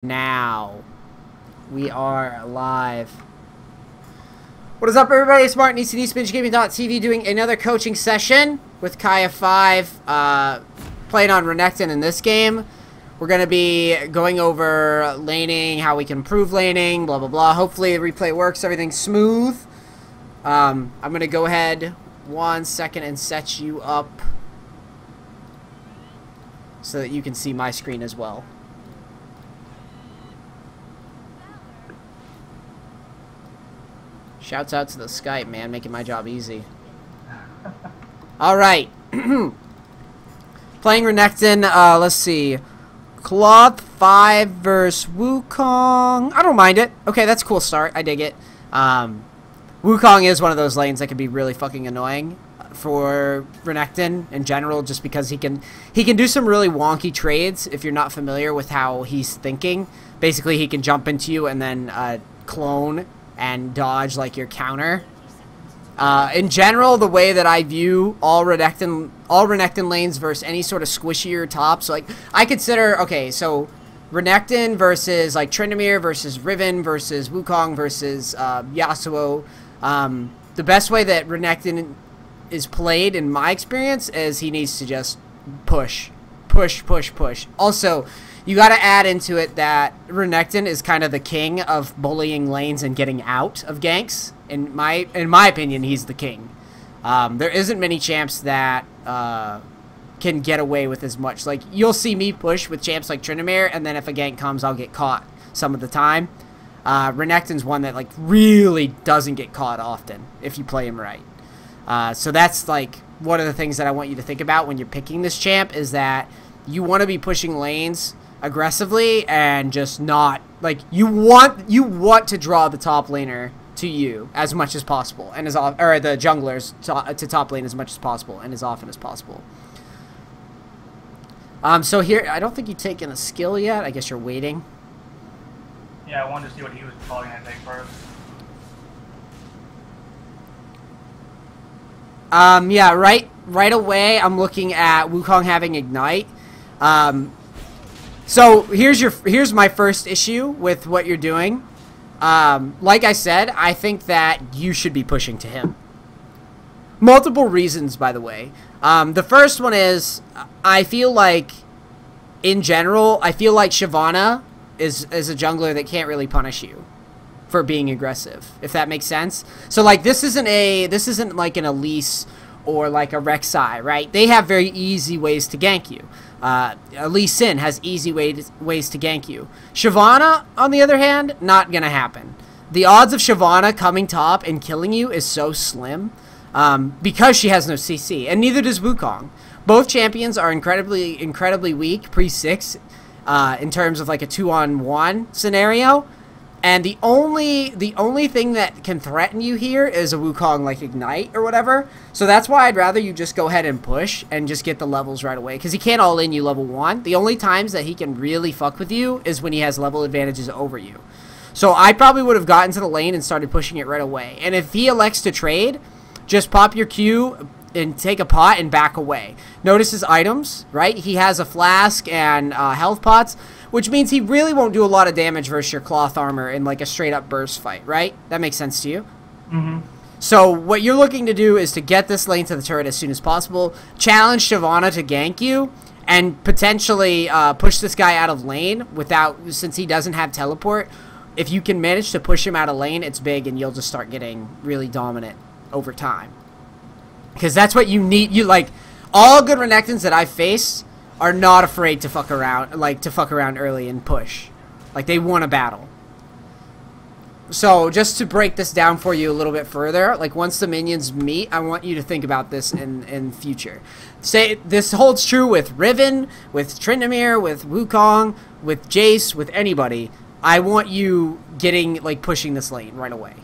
Now we are live. What is up, everybody? It's Martin, ECD SpinachGaming.tv, doing another coaching session with Kaya 5, playing on Renekton in this game. We're going to be going over laning, how we can improve laning, blah, blah, blah. Hopefully the replay works, everything's smooth. I'm going to go ahead 1 second and set you up so that you can see my screen as well. Shouts out to the Skype, man, making my job easy. Alright. Playing Renekton, let's see. Cloth 5 versus Wukong. I don't mind it. Okay, that's a cool start. I dig it. Wukong is one of those lanes that can be really fucking annoying for Renekton in general, just because he can do some really wonky trades if you're not familiar with how he's thinking. Basically, he can jump into you and then clone and dodge like your counter. In general, the way that I view all Renekton lanes versus any sort of squishier top, so like I consider, okay, so Renekton versus like Tryndamere versus Riven versus Wukong versus Yasuo. The best way that Renekton is played in my experience is he needs to just push. Also, you got to add into it that Renekton is kind of the king of bullying lanes and getting out of ganks. In my opinion, he's the king. There isn't many champs that can get away with as much. Like, you'll see me push with champs like Tryndamere, and then if a gank comes, I'll get caught some of the time. Renekton's one that like really doesn't get caught often if you play him right. So that's like one of the things that I want you to think about when you're picking this champ, is that you want to be pushing lanes aggressively and just not like you want to draw the top laner to you as much as possible, and or the junglers to top lane as much as possible and as often as possible. So here, I don't think you've taken a skill yet. I guess you're waiting. Yeah, I wanted to see what he was probably gonna take first. Yeah, right away I'm looking at Wukong having Ignite. So here's my first issue with what you're doing. Like I said, I think that you should be pushing to him. Multiple reasons, by the way. The first one is, I feel like, in general, I feel like Shyvana is a jungler that can't really punish you for being aggressive, if that makes sense. So like this isn't like an Elise or like a Rek'Sai, right? They have very easy ways to gank you. Elise Sin has easy ways to gank you. Shyvana, on the other hand, not gonna happen. The odds of Shyvana coming top and killing you is so slim, because she has no CC, and neither does Wukong. Both champions are incredibly weak pre-6 in terms of like a 2-on-1 scenario. And the only thing that can threaten you here is a Wukong like Ignite or whatever. So that's why I'd rather you just go ahead and push and just get the levels right away, because he can't all in you level 1. The only times that he can really fuck with you is when he has level advantages over you. So I probably would have gotten to the lane and started pushing it right away. And if he elects to trade, just pop your Q and take a pot and back away. Notice his items, right? He has a flask and health pots, which means he really won't do a lot of damage versus your cloth armor in like a straight up burst fight, right? That makes sense to you? Mm-hmm. So what you're looking to do is to get this lane to the turret as soon as possible, challenge Shyvana to gank you, and potentially push this guy out of lane since he doesn't have teleport. If you can manage to push him out of lane, it's big, and you'll just start getting really dominant over time. Because that's what you need. All good Renektons that I've faced are not afraid to fuck around, early and push. Like, they want a battle. So, just to break this down for you a little bit further, like, once the minions meet, I want you to think about this in future. Say, this holds true with Riven, with Tryndamere, with Wukong, with Jace, with anybody. I want you pushing this lane right away.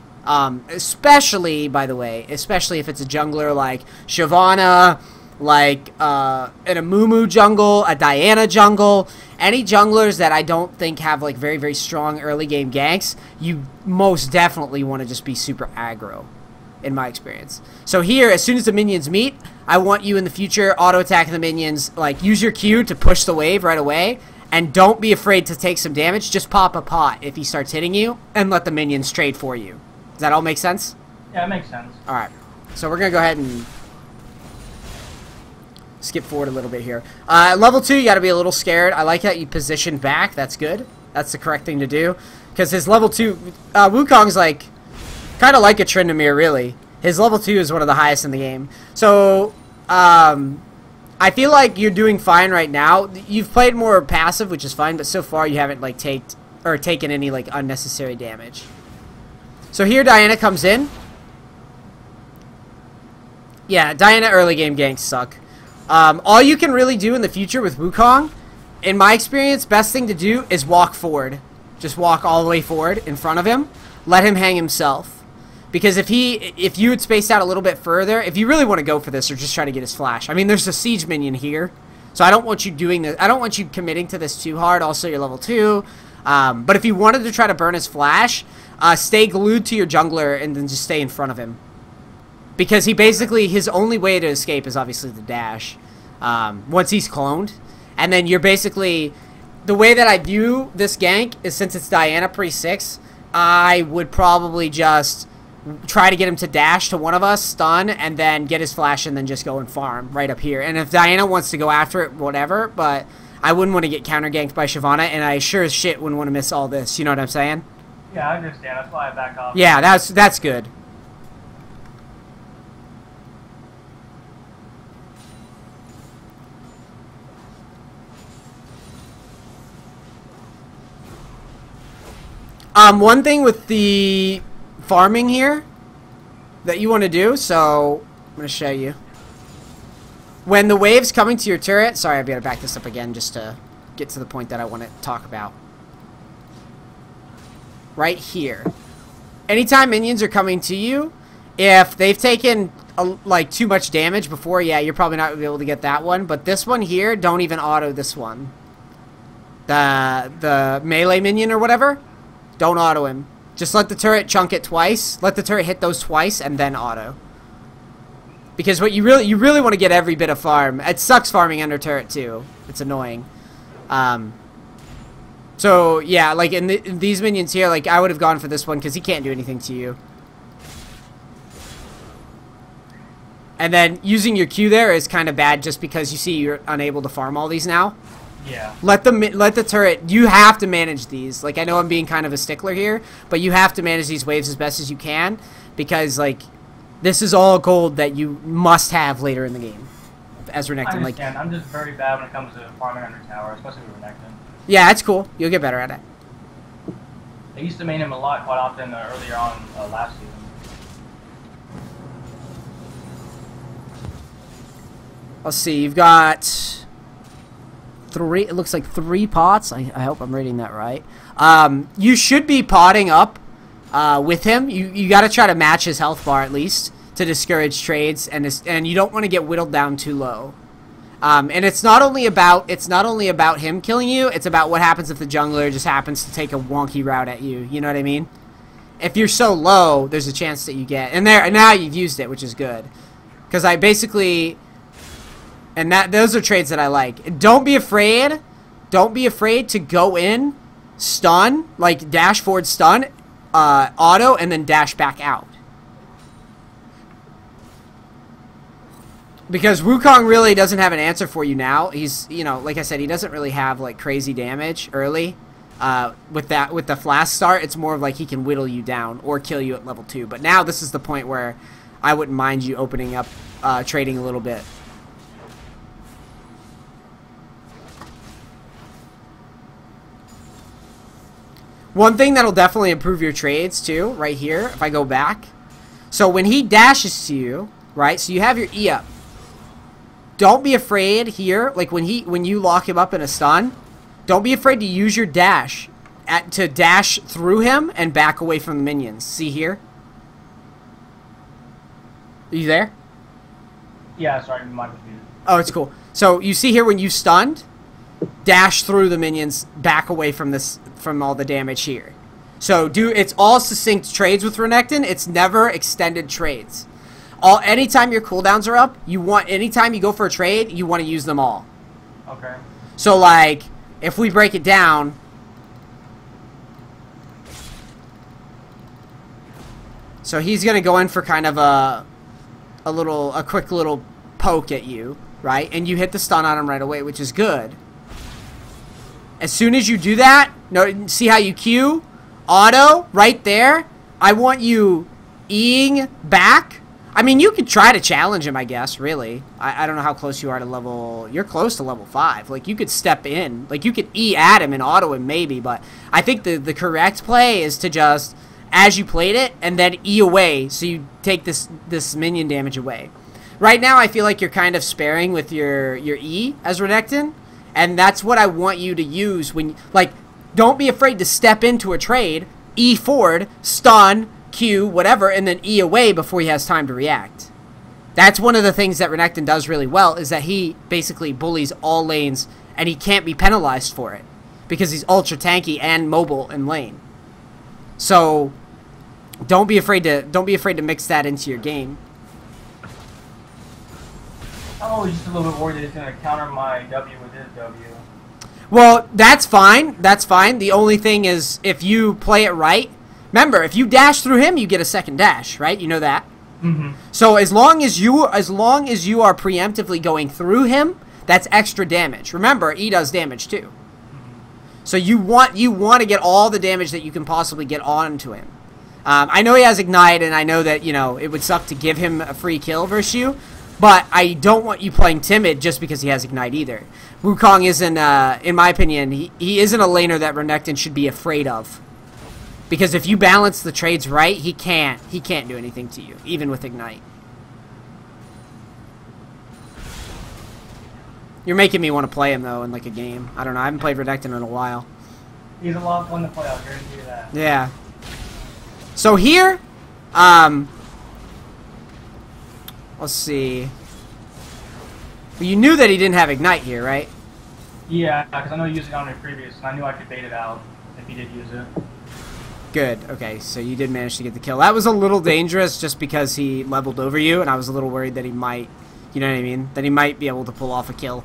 Especially, by the way, especially if it's a jungler like Shyvana, like an Amumu jungle, a Diana jungle, any junglers that I don't think have like very, very strong early game ganks, you most definitely want to just be super aggro, in my experience. So here, as soon as the minions meet, I want you in the future auto attack the minions, like use your Q to push the wave right away, And don't be afraid to take some damage. Just pop a pot if he starts hitting you, and let the minions trade for you. Does that all make sense? Yeah, it makes sense. Alright. So we're going to go ahead and skip forward a little bit here. Level 2, you got to be a little scared. I like that you position back. That's good. That's the correct thing to do. Because his level 2... Wukong's like... kind of like a Tryndamere, really. His level 2 is one of the highest in the game. So, I feel like you're doing fine right now. You've played more passive, which is fine, but so far you haven't, like, taken any, like, unnecessary damage. So here Diana comes in. Yeah, Diana early game ganks suck. All you can really do in the future with Wukong, in my experience, best thing to do is walk forward. Just walk all the way forward in front of him. Let him hang himself. Because if you had spaced out a little bit further, if you really want to go for this or just try to get his flash. I mean, there's a siege minion here. So I don't want you doing this. I don't want you committing to this too hard. Also, you're level 2. But if you wanted to try to burn his flash, stay glued to your jungler and then just stay in front of him. Because he basically, his only way to escape is obviously the dash. Once he's cloned. And then you're basically... The way that I view this gank is since it's Diana pre-6, I would probably just try to get him to dash to one of us, stun, and then get his flash and then just go and farm right up here. And if Diana wants to go after it, whatever, but I wouldn't want to get counter-ganked by Shyvana, and I sure as shit wouldn't want to miss all this. You know what I'm saying? Yeah, I understand. That's why I back off. Yeah, that's good. One thing with the farming here that you want to do, so I'm going to show you. When the wave's coming to your turret, sorry, I've got to back this up again just to get to the point that I want to talk about. Right here. Anytime minions are coming to you, if they've taken like too much damage before, yeah, you're probably not going to be able to get that one, but this one here, don't even auto this one. The melee minion or whatever, don't auto him. Just let the turret chunk it twice. Let the turret hit those twice and then auto. Because what you really want to get every bit of farm. It sucks farming under turret too. It's annoying. So yeah, like in these minions here, like I would have gone for this one because he can't do anything to you. And then using your Q there is kind of bad just because you see you're unable to farm all these now. Yeah. Let the turret. You have to manage these. Like I know I'm being kind of a stickler here, but you have to manage these waves as best as you can because like this is all gold that you must have later in the game. As Renekton, I understand. I'm just very bad when it comes to farming under tower, especially with Renekton. Yeah, that's cool. You'll get better at it. I used to main him a lot, quite often earlier on last season. Let's see. You've got 3. It looks like 3 pots. I hope I'm reading that right. You should be potting up with him. You got to try to match his health bar at least to discourage trades, and you don't want to get whittled down too low. And it's not only about him killing you. It's about what happens if the jungler just happens to take a wonky route at you. You know what I mean? If you're so low, there's a chance that you get. And now you've used it, which is good. Because I basically, and those are trades that I like. Don't be afraid. Don't be afraid to go in, stun, like dash forward, stun, auto, and then dash back out. Because Wukong really doesn't have an answer for you now. He's, you know, like I said, he doesn't really have like crazy damage early. With the flash start, it's more of like he can whittle you down or kill you at level 2. But now this is the point where I wouldn't mind you opening up trading a little bit. One thing that'll definitely improve your trades too, right here, if I go back. So when he dashes to you, right, so you have your E up. Don't be afraid here, like when you lock him up in a stun, don't be afraid to use your dash to dash through him and back away from the minions. See here? Are you there? Yeah, sorry, my computer. Oh, it's cool. So you see here when you stunned, dash through the minions, back away from all the damage here. So it's all succinct trades with Renekton. It's never extended trades. Anytime your cooldowns are up, anytime you go for a trade, you want to use them all. Okay. So like if we break it down, so he's gonna go in for kind of a quick little poke at you, right? And you hit the stun on him right away, which is good. As soon as you do that, no, see how you Q? Auto, right there. I want you E-ing back. I mean, you could try to challenge him, I guess, really. I don't know how close you are to level... You're close to level 5. Like, you could step in. Like, you could E at him and auto him, maybe. But I think the correct play is to just, as you played it, and then E away, so you take this minion damage away. Right now, I feel like you're kind of sparing with your E as Renekton. And that's what I want you to use when... Like, don't be afraid to step into a trade, E forward, stun, Q, whatever, and then E away before he has time to react. That's one of the things that Renekton does really well, is that he basically bullies all lanes, and he can't be penalized for it, because he's ultra tanky and mobile in lane. So, don't be afraid to mix that into your game. I'm just a little bit worried that he's going to counter my W with his W. Well, that's fine. That's fine. The only thing is, if you play it right, remember, if you dash through him, you get a second dash, right? You know that. Mm-hmm. So as long as you are preemptively going through him, that's extra damage. Remember, E does damage too. So you want to get all the damage that you can possibly get onto him. I know he has Ignite, and I know that, you know, it would suck to give him a free kill versus you, but I don't want you playing timid just because he has Ignite either. Wukong isn't, in my opinion, he isn't a laner that Renekton should be afraid of. Because if you balance the trades right, he can't do anything to you, even with Ignite. You're making me want to play him, though, in, like, a game. I don't know, I haven't played Renekton in a while. He's a lot of fun to play, I'll guarantee you that. Yeah. So here, let's see. Well, you knew that he didn't have Ignite here, right? Yeah, because I know you used it on my previous, and I knew I could bait it out if he did use it. Good. Okay, so you did manage to get the kill. That was a little dangerous just because he leveled over you, and I was a little worried that he might, you know what I mean? That he might be able to pull off a kill.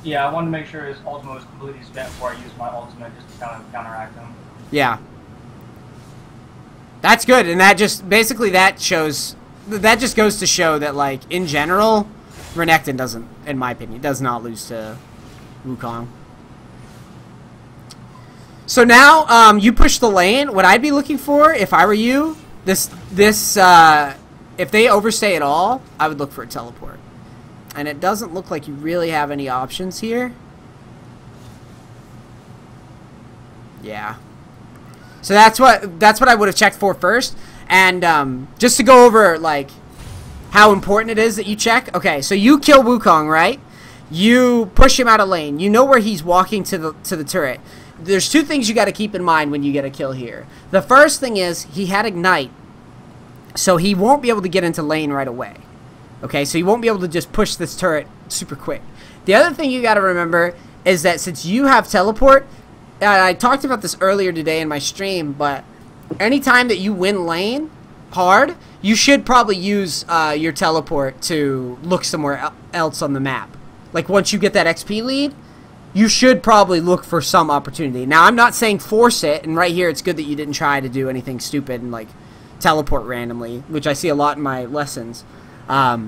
Yeah, I wanted to make sure his ultimate was completely spent before I used my ultimate just to kind of counteract him. Yeah. That's good, and that just, basically that shows, that just goes to show that, like, in general, Renekton doesn't, in my opinion, does not lose to Wukong. So now, you push the lane. What I'd be looking for, if I were you, if they overstay at all, I would look for a teleport. And it doesn't look like you really have any options here. Yeah. So that's what I would have checked for first. And just to go over, like, how important it is that you check. Okay, so you kill Wukong, right? You push him out of lane. You know where he's walking to the turret. There's two things you got to keep in mind when you get a kill here. The first thing is he had Ignite, so he won't be able to get into lane right away. Okay, so he won't be able to just push this turret super quick. The other thing you got to remember is that since you have teleport, I talked about this earlier today in my stream, but anytime that you win lane hard, you should probably use your teleport to look somewhere else on the map. Like, once you get that XP lead, you should probably look for some opportunity. Now, I'm not saying force it, and right here it's good that you didn't try to do anything stupid and, like, teleport randomly, which I see a lot in my lessons. But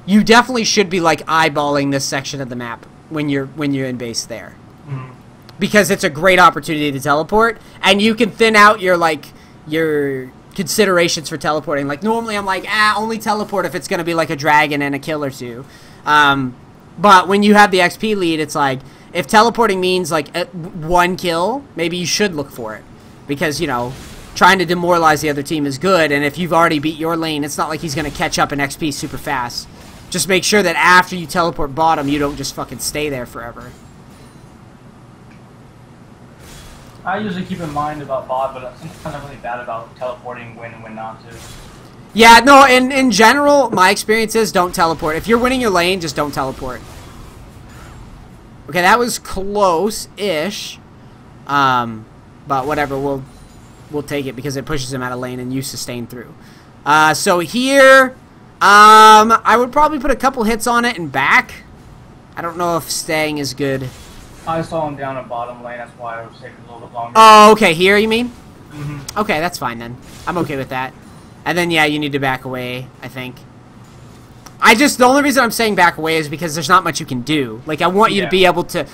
you definitely should be, like, eyeballing this section of the map when you're in base there. Mm-hmm. Because it's a great opportunity to teleport, and you can thin out your, like, your considerations for teleporting. Like, normally I'm like, only teleport if it's going to be, like, a dragon and a kill or two. But when you have the XP lead, it's like, if teleporting means, like, one kill, maybe you should look for it. Because, you know, trying to demoralize the other team is good, and if you've already beat your lane, it's not like he's going to catch up in XP super fast. Just make sure that after you teleport bottom, you don't just fucking stay there forever. I usually keep in mind about bot, but sometimes I'm really bad about teleporting when and when not to. Yeah, no, in general, my experience is don't teleport. If you're winning your lane, just don't teleport. Okay, that was close-ish. But whatever, we'll take it because it pushes him out of lane and you sustain through. So here, I would probably put a couple hits on it and back. I don't know if staying is good. I saw him down at bottom lane, that's why I was taking a little bit longer. Oh, okay, here you mean? Mm-hmm. Okay, that's fine then. I'm okay with that. And then, yeah, you need to back away, I think. The only reason I'm saying back away is because there's not much you can do. Like, I want you to be able to,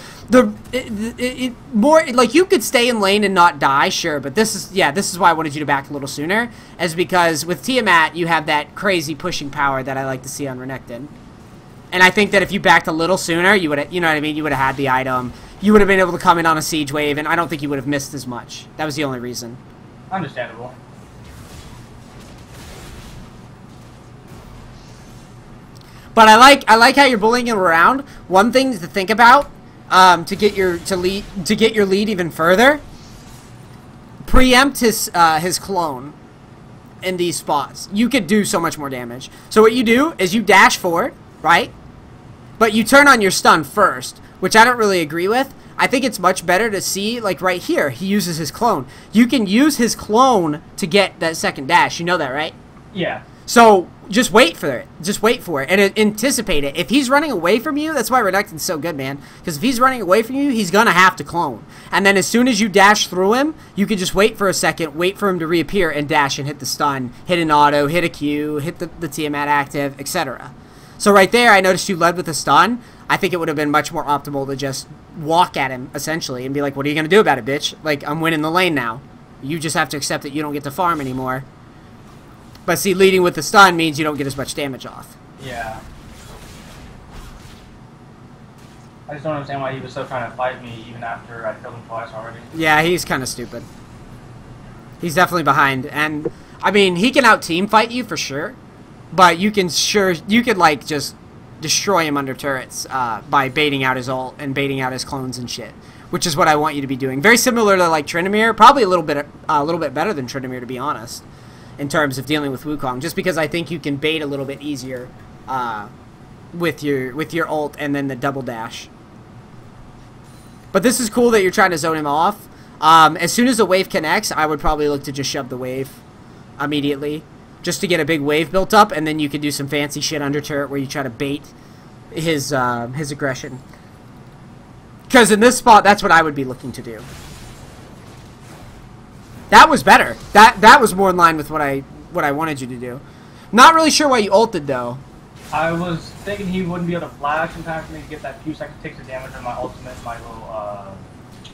more, like, you could stay in lane and not die, sure, but this is why I wanted you to back a little sooner, is because with Tiamat, you have that crazy pushing power that I like to see on Renekton. And I think that if you backed a little sooner, you would, you know what I mean, you would have had the item, you would have been able to come in on a siege wave, and I don't think you would have missed as much. That was the only reason. Understandable. But I like how you're bullying him around. One thing to think about, to get your lead even further, preempt his clone in these spots. You could do so much more damage. So what you do is you dash forward, right? But you turn on your stun first, which I don't really agree with. I think it's much better to see, like right here, he uses his clone. You can use his clone to get that second dash. You know that, right? Yeah. So just wait for it. Just wait for it and anticipate it. If he's running away from you, that's why Renekton's so good, man. Because if he's running away from you, he's going to have to clone. And then as soon as you dash through him, you can just wait for a second, wait for him to reappear, and dash and hit the stun, hit an auto, hit a Q, hit the Tiamat active, etc. So right there, I noticed you led with a stun. I think it would have been much more optimal to just walk at him, essentially, and be like, what are you going to do about it, bitch? Like, I'm winning the lane now. You just have to accept that you don't get to farm anymore. But see, leading with the stun means you don't get as much damage off. Yeah. I just don't understand why he was still trying to fight me even after I killed him twice already. Yeah, he's kind of stupid. He's definitely behind. And, I mean, he can out-team fight you for sure. But you could, like, just destroy him under turrets by baiting out his ult and baiting out his clones and shit. Which is what I want you to be doing. Very similar to, like, Tryndamere. Probably a little bit better than Tryndamere, to be honest, in terms of dealing with Wukong, just because I think you can bait a little bit easier with your ult and then the double dash. But this is cool that you're trying to zone him off. As soon as the wave connects, I would probably look to just shove the wave immediately, just to get a big wave built up, and then you can do some fancy shit under turret where you try to bait his aggression. Because in this spot, that's what I would be looking to do. That was better. That was more in line with what I wanted you to do. Not really sure why you ulted though. I was thinking he wouldn't be able to flash in time for me to get that few seconds takes of damage on my ultimate, my little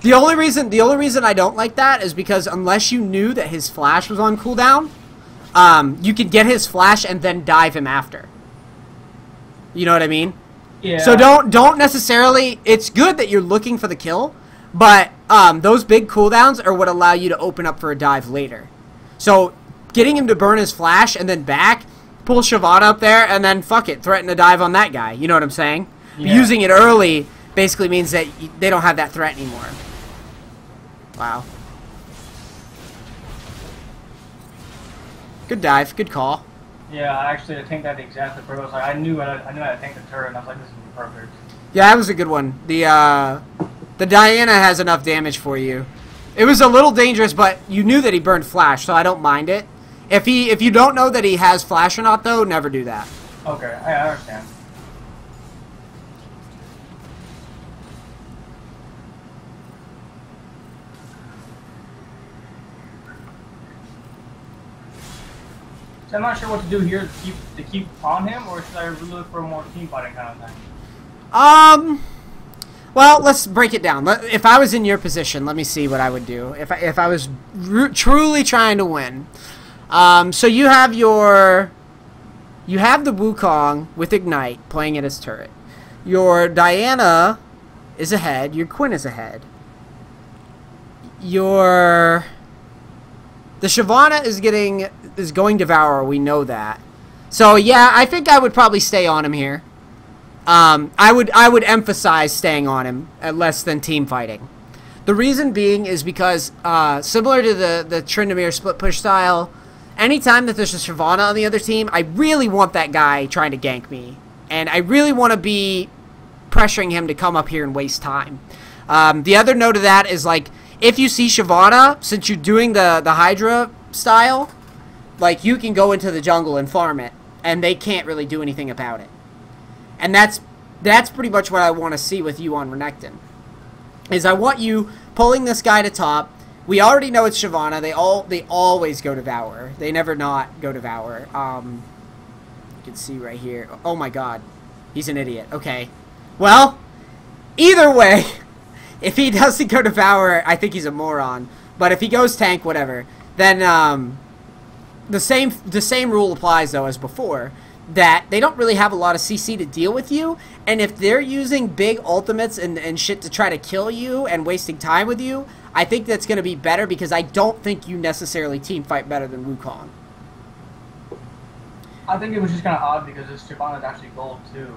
The only reason I don't like that is because unless you knew that his flash was on cooldown, you could get his flash and then dive him after. You know what I mean? Yeah. So don't necessarily. It's good that you're looking for the kill, but those big cooldowns are what allow you to open up for a dive later. So getting him to burn his flash and then back, pull Shyvana up there, and then fuck it, threaten to dive on that guy. You know what I'm saying? Yeah. Using it early basically means that they don't have that threat anymore. Wow. Good dive, good call. Yeah, actually, I think that exactly for us. Like, I knew how to tank the turret, and I was like, this is perfect. Yeah, that was a good one. The Diana has enough damage for you. It was a little dangerous, but you knew that he burned flash, so I don't mind it. If you don't know that he has flash or not, though, never do that. Okay, I understand. So I'm not sure what to do here to keep on him, or should I really look for a more team fighting kind of thing? Well, let's break it down. If I was in your position, let me see what I would do. If I was truly trying to win. So you have the Wukong with Ignite playing at his turret. Your Diana is ahead. Your Quinn is ahead. The Shyvana is going Devour. We know that. So yeah, I think I would probably stay on him here. I would emphasize staying on him less than team fighting. The reason being is because similar to the Tryndamere split push style, anytime that there's a Shyvana on the other team, I really want that guy trying to gank me, and I really want to be pressuring him to come up here and waste time. The other note of that is, like, if you see Shyvana, since you're doing the Hydra style, like, you can go into the jungle and farm it, and they can't really do anything about it. And that's That's pretty much what I want to see with you on Renekton. Is I want you pulling this guy to top. We already know it's Shyvana. They always go Devour. They never not go Devour. You can see right here. Oh my god. He's an idiot. Okay. Well, either way, if he doesn't go Devour, I think he's a moron. But if he goes tank, whatever, then the same rule applies though as before. That they don't really have a lot of CC to deal with you, and if they're using big ultimates and shit to try to kill you and wasting time with you, I think that's going to be better because I don't think you necessarily team fight better than Wukong. I think it was just kind of odd because this Shyvana is actually gold too.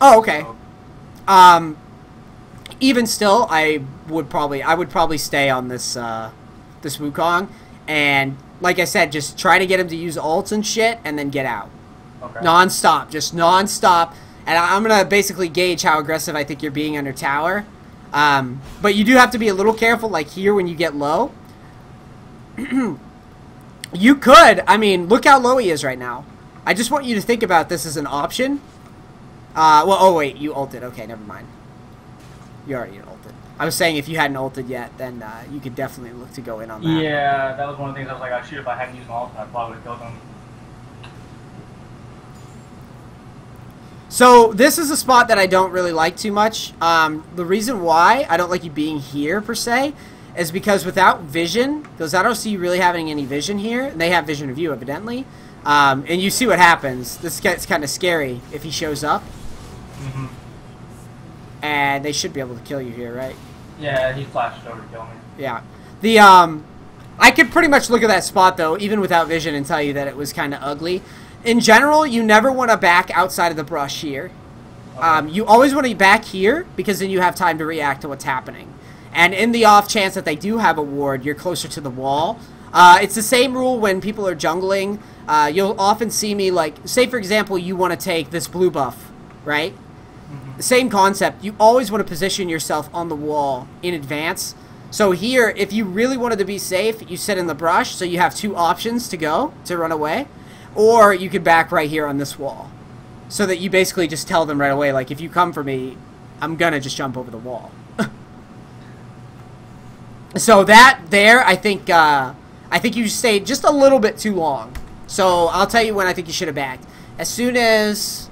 Oh, okay. So. Even still, I would probably stay on this this Wukong, and like I said, just try to get him to use ults and shit, and then get out. Okay. Non-stop, just non-stop. And I'm going to basically gauge how aggressive I think you're being under tower. But you do have to be a little careful, like here when you get low. You could, I mean, look how low he is right now. I just want you to think about this as an option. Well, oh wait, you ulted. Okay, never mind. You already ulted. I was saying if you hadn't ulted yet, then you could definitely look to go in on that. Yeah, that was one of the things I was like, oh, shoot, if I hadn't used my ult, I probably would have killed him. So this is a spot that I don't really like too much. The reason why I don't like you being here per se is because without vision, because I don't see you really having any vision here, and they have vision of you evidently, and you see what happens. This gets kind of scary if he shows up, and they should be able to kill you here, right? Yeah, he flashed over to kill me. Yeah, I could pretty much look at that spot though, even without vision, and tell you that it was kind of ugly. In general, you never want to back outside of the brush here. Okay. You always want to be back here because then you have time to react to what's happening. And in the off chance that they do have a ward, you're closer to the wall. It's the same rule when people are jungling. You'll often see me like, say for example, you want to take this blue buff, right? The same concept. You always want to position yourself on the wall in advance. So here, if you really wanted to be safe, you sit in the brush, so you have two options to go to run away. Or you could back right here on this wall. So that you basically just tell them right away, like, if you come for me, I'm gonna just jump over the wall. So that there, I think you stayed just a little bit too long. So I'll tell you when I think you should have backed. As soon as...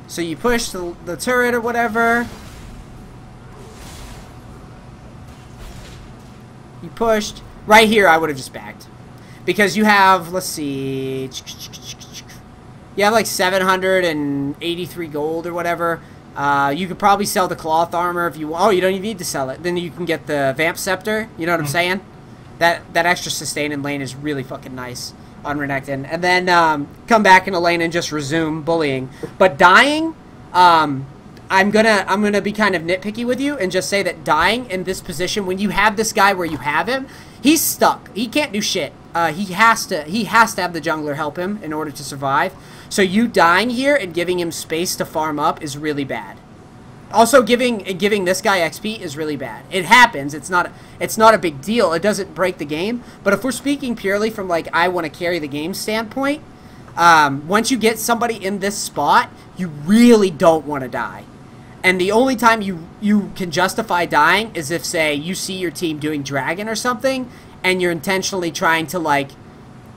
So you push the turret or whatever. You pushed. Right here, I would have just backed. Because you have, let's see, you have like 783 gold or whatever. You could probably sell the cloth armor if you want. Oh, you don't even need to sell it. Then you can get the Vamp Scepter. You know what I'm saying? That extra sustain in lane is really fucking nice on Renekton. And then come back in a lane and just resume bullying. But dying, I'm gonna be kind of nitpicky with you and just say that dying in this position, when you have this guy where you have him, he's stuck. He can't do shit. He has to have the jungler help him in order to survive. So you dying here and giving him space to farm up is really bad. Also, giving this guy XP is really bad. It happens. It's not a big deal. It doesn't break the game. But if we're speaking purely from like I want to carry the game standpoint, once you get somebody in this spot, you really don't want to die. And the only time you can justify dying is if, say, you see your team doing dragon or something, and you're intentionally trying to, like,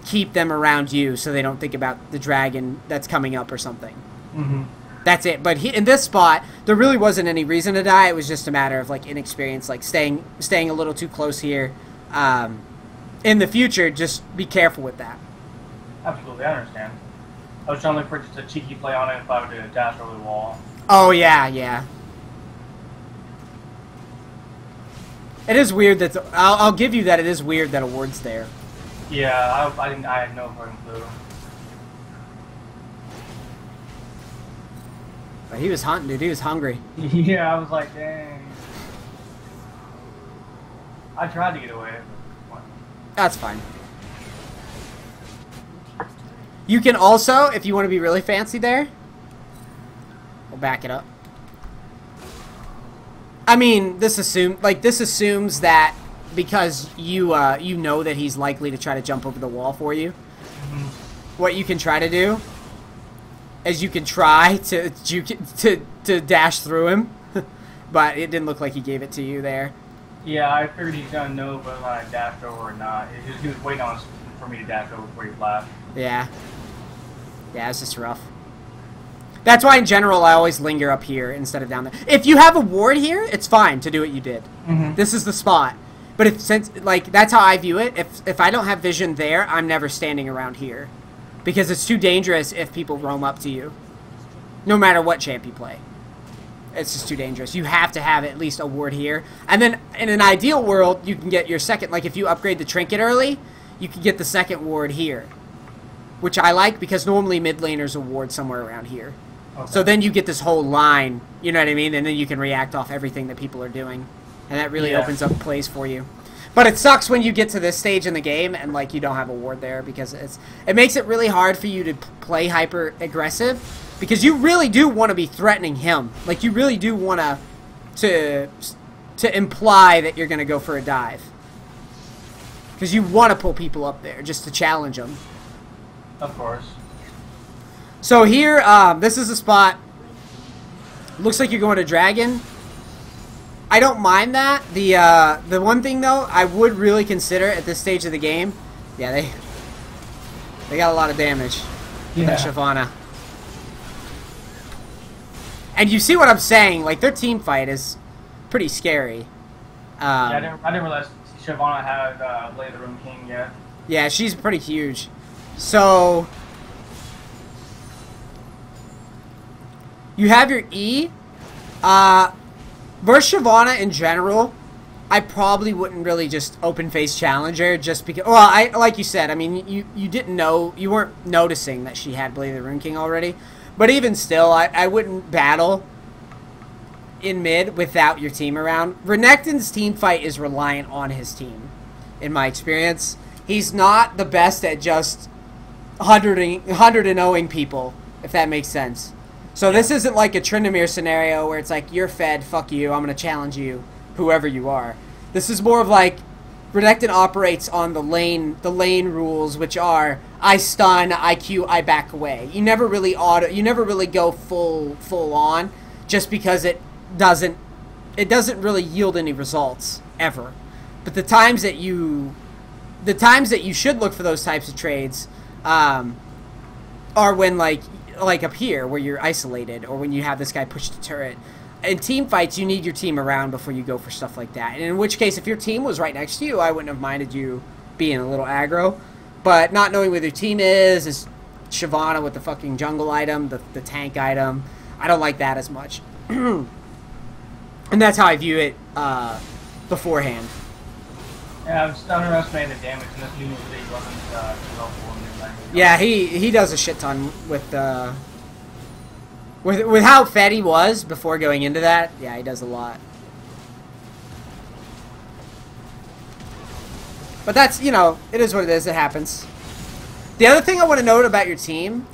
keep them around you so they don't think about the dragon that's coming up or something. That's it. But in this spot, there really wasn't any reason to die. It was just a matter of, like, inexperience, like, staying a little too close here. In the future, just be careful with that. Absolutely, I understand. I was trying to look for just a cheeky play on it if I were to dash over the wall. Oh, yeah, yeah. It is weird that... I'll give you that it is weird that a ward's there. Yeah, I had no fucking clue. But he was hunting, dude. He was hungry. Yeah, I was like, dang. I tried to get away. But... That's fine. You can also, if you want to be really fancy there... We'll back it up. I mean, this assumes that because you you know that he's likely to try to jump over the wall for you. What you can try to do as you can try to dash through him. But it didn't look like he gave it to you there. Yeah, I figured he's gonna know whether I dashed over or not. He was waiting on for me to dash over before he flashed. Yeah. Yeah, it's just rough. That's why, in general, I always linger up here instead of down there. If you have a ward here, it's fine to do what you did. This is the spot. But that's how I view it. If I don't have vision there, I'm never standing around here. Because it's too dangerous if people roam up to you. No matter what champ you play. It's just too dangerous. You have to have at least a ward here. And then, in an ideal world, you can get your second... Like, if you upgrade the trinket early, you can get the second ward here. Which I like, because normally mid laners will ward somewhere around here. Okay. So then you get this whole line, you know what I mean? And then you can react off everything that people are doing. And that really opens up plays for you. But it sucks when you get to this stage in the game and, like, you don't have a ward there, because it makes it really hard for you to play hyper aggressive. Because you really do want to be threatening him. Like, you really do want to imply that you're going to go for a dive. Because you want to pull people up there just to challenge them. Of course. So here, this is a spot. Looks like you're going to Dragon. I don't mind that. The one thing, though, I would really consider at this stage of the game. Yeah, they got a lot of damage. Yeah. Shyvana. And you see what I'm saying? Like, their team fight is pretty scary. Yeah, I didn't realize Shyvana had Blade of the Rune King yet. Yeah, she's pretty huge. So, you have your E. Versus Shyvana in general, I probably wouldn't really just open face challenger just because... Well, like you said, I mean, you didn't know... You weren't noticing that she had Blade of the Rune King already. But even still, I wouldn't battle in mid without your team around. Renekton's team fight is reliant on his team, in my experience. He's not the best at just 100-0ing people, if that makes sense. So this isn't like a Tryndamere scenario where it's like, you're fed, fuck you, I'm going to challenge you, whoever you are. This is more of like, Renekton operates on the lane rules, which are I stun, I Q, I back away. You never really go full on, just because it doesn't really yield any results ever. But the times that you should look for those types of trades are when like up here where you're isolated, or when you have this guy push the turret. In team fights, you need your team around before you go for stuff like that. And in which case, if your team was right next to you, I wouldn't have minded you being a little aggro. But not knowing where their team is Shyvana with the fucking jungle item, the tank item. I don't like that as much. And that's how I view it beforehand. Yeah, I'm just underestimating the damage, and this new league wasn't too helpful in the language. Yeah, he does a shit ton with how fed he was before going into that. Yeah, he does a lot. But that's, you know, it is what it is. It happens. The other thing I want to note about your team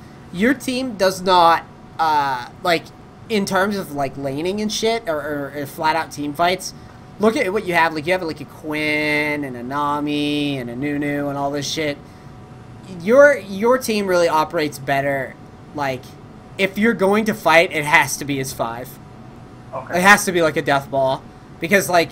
does not, like, in terms of, like, laning and shit, or flat-out team fights, look at what you have. Like, you have, like, a Quinn, and a Nami, and a Nunu, and all this shit. Your team really operates better, like, if you're going to fight, it has to be as 5. Okay. It has to be, like, a death ball. Because, like,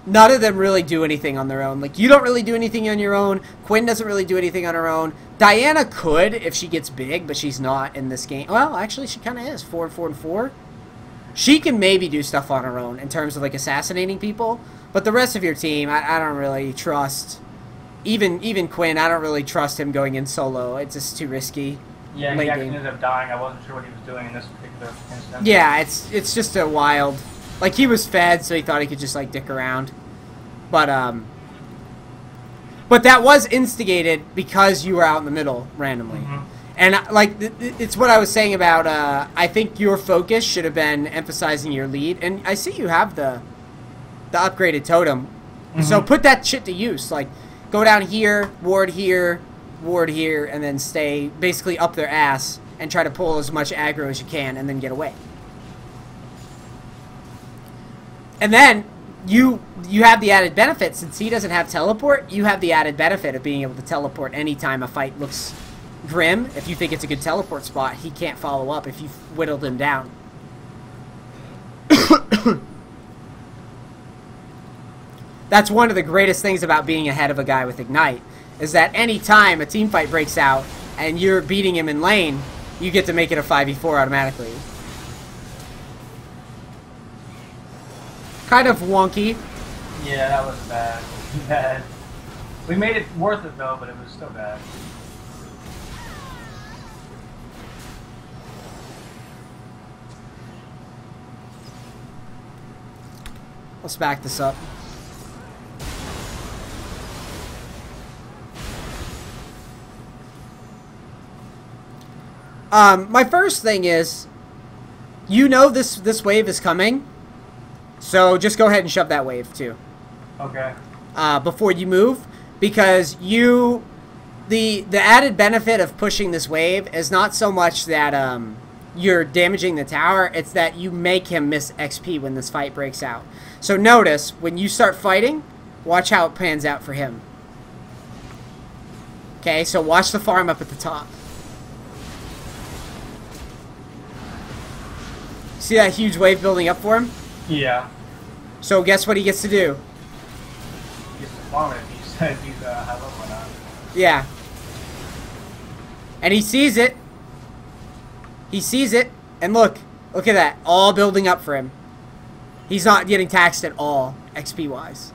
none of them really do anything on their own. Like, you don't really do anything on your own. Quinn doesn't really do anything on her own. Diana could if she gets big, but she's not in this game. Well, actually, she kind of is. 4 and 4 and 4. She can maybe do stuff on her own in terms of, like, assassinating people. But the rest of your team, I don't really trust. Even Quinn, I don't really trust him going in solo. It's just too risky. Yeah, he actually ended up dying. I wasn't sure what he was doing in this particular instance. Yeah, it's just a wild... Like, he was fed, so he thought he could just, like, dick around. But that was instigated because you were out in the middle, randomly. Mm-hmm. And, like, it's what I was saying about, I think your focus should have been emphasizing your lead. And I see you have the upgraded totem. Mm-hmm. So put that shit to use. Like, go down here, ward here, and then stay basically up their ass and try to pull as much aggro as you can and then get away. And then you have the added benefit, since he doesn't have teleport, you have the added benefit of being able to teleport anytime a fight looks Grim, if you think it's a good teleport spot, he can't follow up if you've whittled him down. That's one of the greatest things about being ahead of a guy with Ignite, is that any time a team fight breaks out and you're beating him in lane, you get to make it a 5v4 automatically. Kind of wonky. Yeah, that was bad. Bad. We made it worth it though, but it was still bad. Let's back this up. My first thing is, you know this wave is coming, so just go ahead and shove that wave too. Okay. Before you move, because the added benefit of pushing this wave is not so much that you're damaging the tower, it's that you make him miss XP when this fight breaks out. So notice, when you start fighting, watch how it pans out for him. Okay, so watch the farm up at the top. See that huge wave building up for him? Yeah. So guess what he gets to do? He gets to farm it if he's high level or not. Yeah. And he sees it. He sees it. And look. Look at that. All building up for him. He's not getting taxed at all, XP-wise.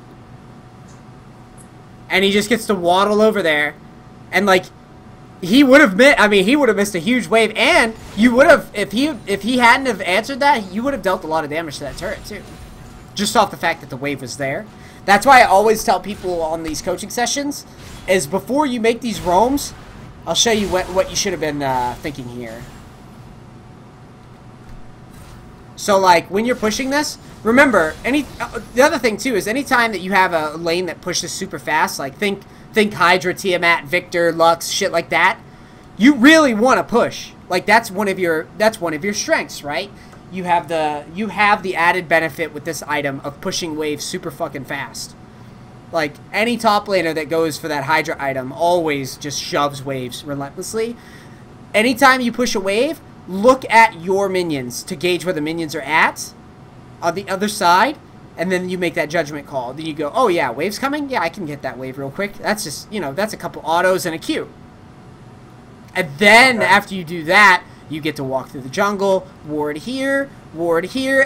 And he just gets to waddle over there. And, like, he would have missed a huge wave. And you would have, if he hadn't have answered that, you would have dealt a lot of damage to that turret, too. Just off the fact that the wave was there. That's why I always tell people on these coaching sessions, is before you make these roams, I'll show you what you should have been thinking here. So, like, when you're pushing this, remember, the other thing, too, is anytime that you have a lane that pushes super fast, like, think Hydra, Tiamat, Victor, Lux, shit like that, you really want to push. Like, that's one of your strengths, right? You have the added benefit with this item of pushing waves super fucking fast. Like, any top laner that goes for that Hydra item always just shoves waves relentlessly. Anytime you push a wave, look at your minions to gauge where the minions are at on the other side, and then you make that judgment call. Then you go, oh yeah, wave's coming? Yeah, I can get that wave real quick. That's just, that's a couple autos and a Q. And then after you do that, you get to walk through the jungle, ward here,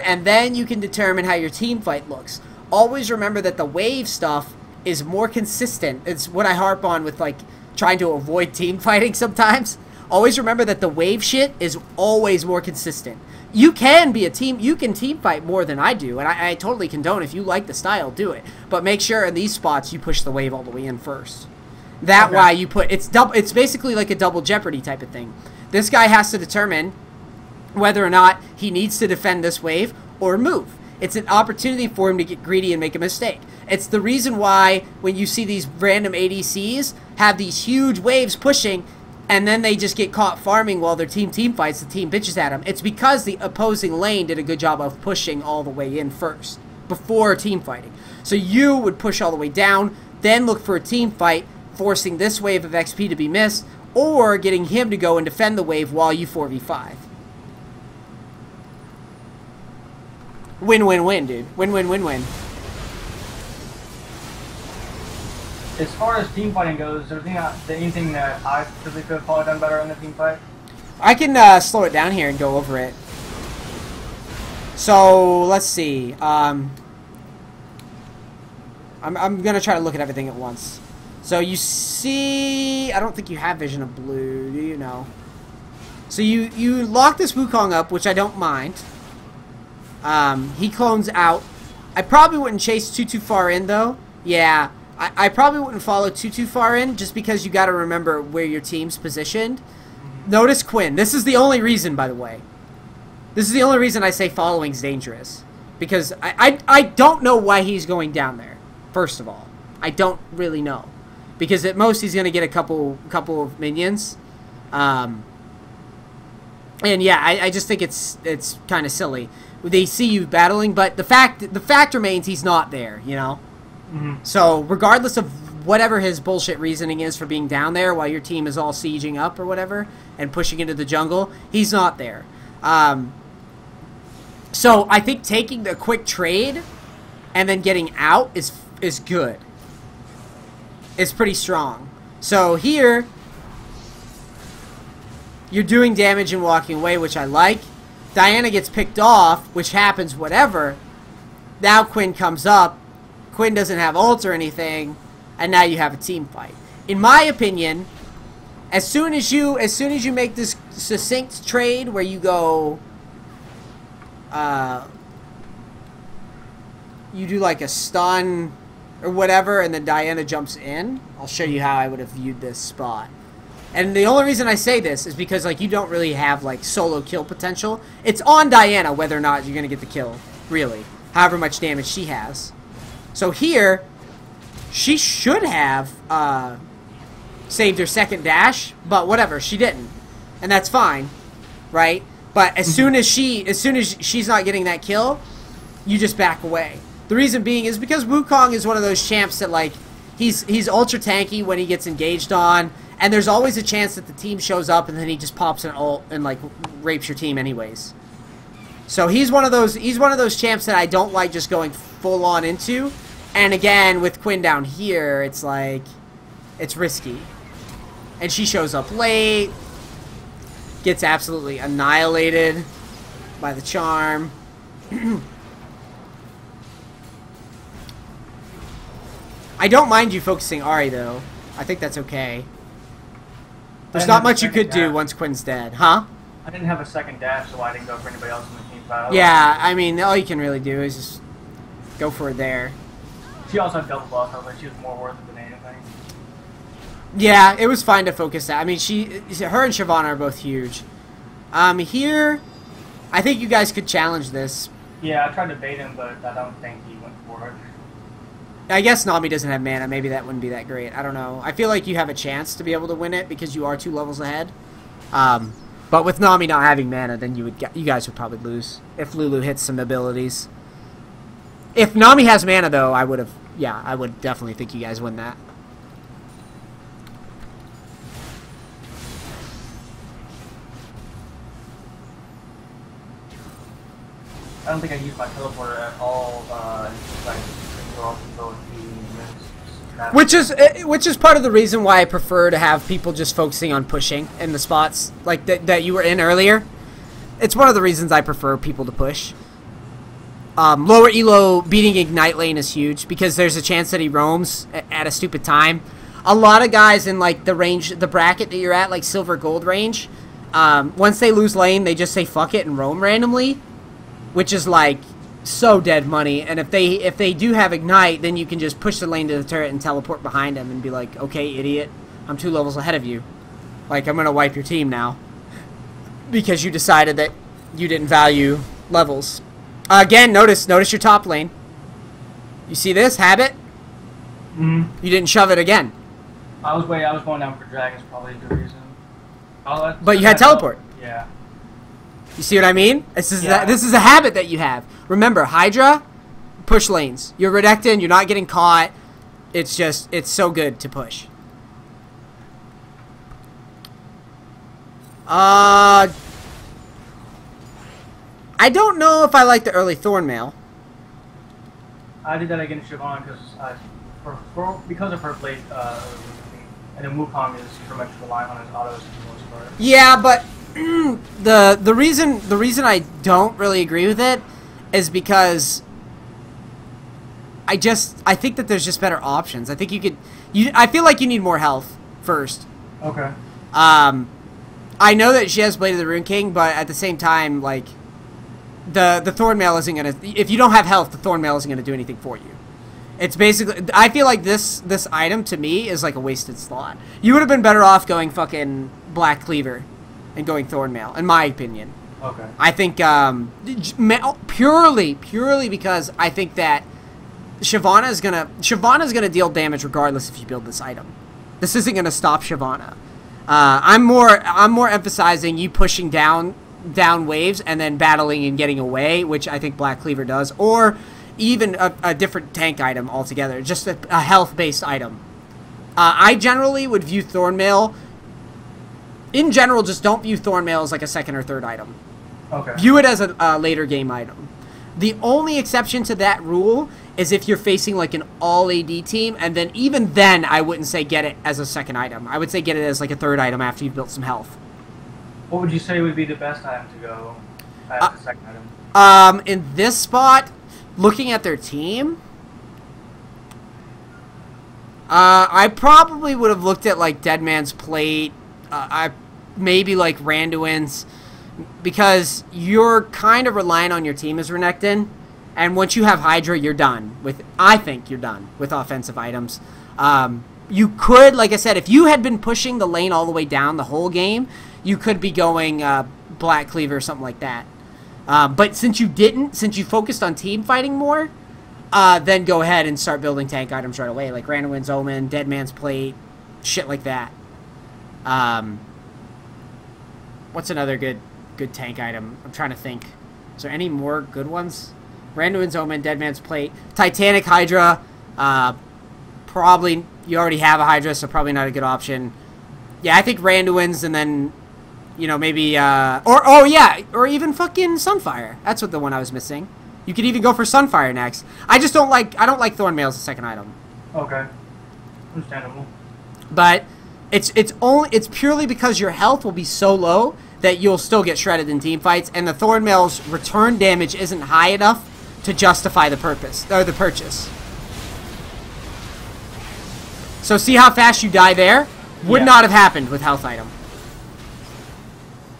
and then you can determine how your team fight looks. Always remember that the wave stuff is more consistent. It's what I harp on with, like, trying to avoid team fighting sometimes. Always remember that the wave shit is always more consistent. You can be a team, you can team fight more than I do, and I totally condone. If you like the style, do it. But make sure in these spots you push the wave all the way in first. That way you put, it's basically like a double jeopardy type of thing. This guy has to determine whether or not he needs to defend this wave or move. It's an opportunity for him to get greedy and make a mistake. It's the reason why when you see these random ADCs have these huge waves pushing, and then they just get caught farming while their team fights, the team bitches at them. It's because the opposing lane did a good job of pushing all the way in first, before team fighting. So you would push all the way down, then look for a team fight, forcing this wave of XP to be missed, or getting him to go and defend the wave while you 4v5. Win-win-win, dude. Win-win-win-win. As far as team fighting goes, is there anything that I really could have probably done better in the team fight? I can slow it down here and go over it. So, let's see. I'm going to try to look at everything at once. So you see, I don't think you have Vision of Blue, do you? No. So you lock this Wukong up, which I don't mind. He clones out. I probably wouldn't chase too far in, though. Yeah, I probably wouldn't follow too far in, just because you got to remember where your team's positioned. Notice Quinn. This is the only reason, by the way. This is the only reason I say following's dangerous. Because I don't know why he's going down there, first of all. I don't really know. Because at most he's going to get a couple of minions. And yeah, I just think it's kind of silly. They see you battling, but the fact remains he's not there, you know? Mm-hmm. So regardless of whatever his bullshit reasoning is for being down there while your team is all sieging up or whatever and pushing into the jungle. He's not there. So I think taking the quick trade and then getting out is good. It's pretty strong. So here, you're doing damage and walking away, which I like. Diana gets picked off, which happens, whatever. Now Quinn comes up. Quinn doesn't have ult or anything, and now you have a team fight. In my opinion, as soon as you make this succinct trade where you go, you do like a stun or whatever, and then Diana jumps in. I'll show you how I would have viewed this spot. And the only reason I say this is because, like, you don't really have, like, solo kill potential. It's on Diana whether or not you're going to get the kill, really. However much damage she has. So here, she should have saved her second dash, but whatever, she didn't. And that's fine, right? But as soon as she's not getting that kill, you just back away. The reason being is because Wukong is one of those champs that, like, he's ultra tanky when he gets engaged on. And there's always a chance that the team shows up and then he just pops an ult and, like, rapes your team anyways. So he's one of those champs that I don't like just going full on into. And again, with Quinn down here, it's like, it's risky. And she shows up late, gets absolutely annihilated by the charm. I don't mind you focusing Ahri though. I think that's okay. There's not much you could do once Quinn's dead, huh? I didn't have a second dash, so I didn't go for anybody else in the team battle. Yeah, I mean, all you can really do is just go for it there. She also had double buff. I was like, she was more worth it than anything. Yeah, it was fine to focus that. I mean, her and Shyvana are both huge. Here, I think you guys could challenge this. Yeah, I tried to bait him, but I don't think he went for it. I guess Nami doesn't have mana. Maybe that wouldn't be that great. I don't know. I feel like you have a chance to be able to win it because you are 2 levels ahead. But with Nami not having mana, then you guys would probably lose if Lulu hits some abilities. If Nami has mana, though, I would definitely think you guys win that. I don't think I used my teleporter at all. Which is part of the reason why I prefer to have people just focusing on pushing in the spots like that you were in earlier. It's one of the reasons I prefer people to push. Lower elo beating Ignite lane is huge because there's a chance that he roams at a stupid time. A lot of guys in like the bracket that you're at, like silver gold range, once they lose lane, they just say fuck it and roam randomly, which is like so dead money. And if they do have Ignite, then you can just push the lane to the turret and teleport behind them and be like, okay, idiot, I'm 2 levels ahead of you. Like, I'm gonna wipe your team now because you decided that you didn't value levels. Again, notice your top lane. You see this habit? Mm-hmm. You didn't shove it again. I was going down for dragons, probably the reason. But you had teleport. Yeah. You see what I mean? This is a habit that you have. Remember, Hydra, push lanes. You're Renekton, you're not getting caught. It's so good to push. I don't know if I like the early Thornmail. I did that against Shyvana because of her blade, and then Wukong is pretty much relying on his autos for the most part. Yeah, but the reason I don't really agree with it is because I think that there's just better options. I think I feel like you need more health first. Okay. I know that she has Blade of the Rune King, but at the same time, like, the Thornmail isn't gonna. If you don't have health, the Thornmail isn't gonna do anything for you. It's basically. I feel like this item to me is like a wasted slot. You would have been better off going fucking Black Cleaver and going Thornmail, in my opinion. Okay. I think purely because I think that Shyvana is gonna deal damage regardless if you build this item. This isn't gonna stop Shyvana. I'm more emphasizing you pushing down waves and then battling and getting away, which I think Black Cleaver does, or even a different tank item altogether, just a health based item. I generally would view Thornmail. In general, just don't view Thornmail as like a second or third item. Okay. View it as a later game item. The only exception to that rule is if you're facing like an all AD team, and then even then I wouldn't say get it as a second item. I would say get it as like a third item after you've built some health. What would you say would be the best item to go as the second item? In this spot, looking at their team, I probably would have looked at like Dead Man's Plate. I maybe like Randuin's, because you're kind of relying on your team as Renekton, and once you have Hydra, you're done with. I think you're done with offensive items. You could, like I said, if you had been pushing the lane all the way down the whole game, you could be going Black Cleaver or something like that. But since you didn't, since you focused on team fighting more, then go ahead and start building tank items right away, like Randuin's Omen, Dead Man's Plate, shit like that. What's another good tank item? I'm trying to think. Is there any more good ones? Randuin's Omen, Dead Man's Plate, Titanic Hydra. Probably you already have a Hydra, so probably not a good option. Yeah, I think Randuin's, and then, you know, maybe or even fucking Sunfire. That's what the one I was missing. You could even go for Sunfire next. I don't like Thornmail as a second item. Okay. Understandable. But it's purely because your health will be so low that you'll still get shredded in team fights, and the Thornmail's return damage isn't high enough to justify the purchase. So see how fast you die there? Would not have happened with health item.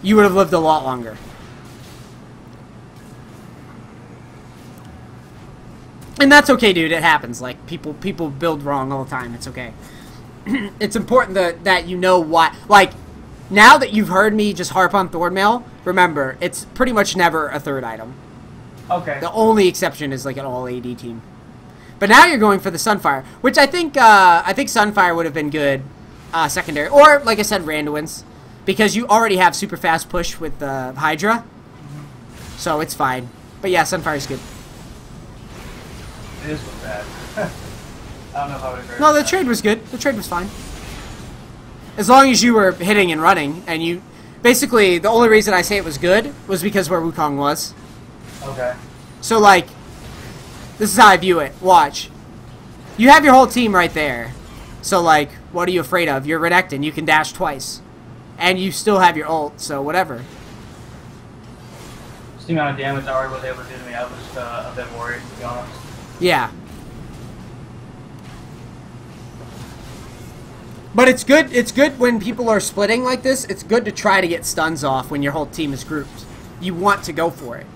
You would have lived a lot longer. And that's okay, dude. It happens. Like, people build wrong all the time. It's okay. It's important that you know why. Like, now that you've heard me just harp on Thornmail, remember, it's pretty much never a third item. Okay. The only exception is like an all AD team. But now you're going for the Sunfire, which I think Sunfire would have been good secondary, or like I said, Randuin's, because you already have super fast push with the Hydra, so it's fine. But yeah, Sunfire's good. It is bad. I don't know if I would agree. No, the trade was good. The trade was fine. As long as you were hitting and running, and you... Basically, the only reason I say it was good was because where Wukong was. Okay. So, like, this is how I view it. Watch. You have your whole team right there. So, like, what are you afraid of? You're Renekton. You can dash twice. And you still have your ult, so whatever. Just the amount of damage I already was able to do to me, I was just a bit worried, to be honest. Yeah. But it's good when people are splitting like this. It's good to try to get stuns off when your whole team is grouped. You want to go for it.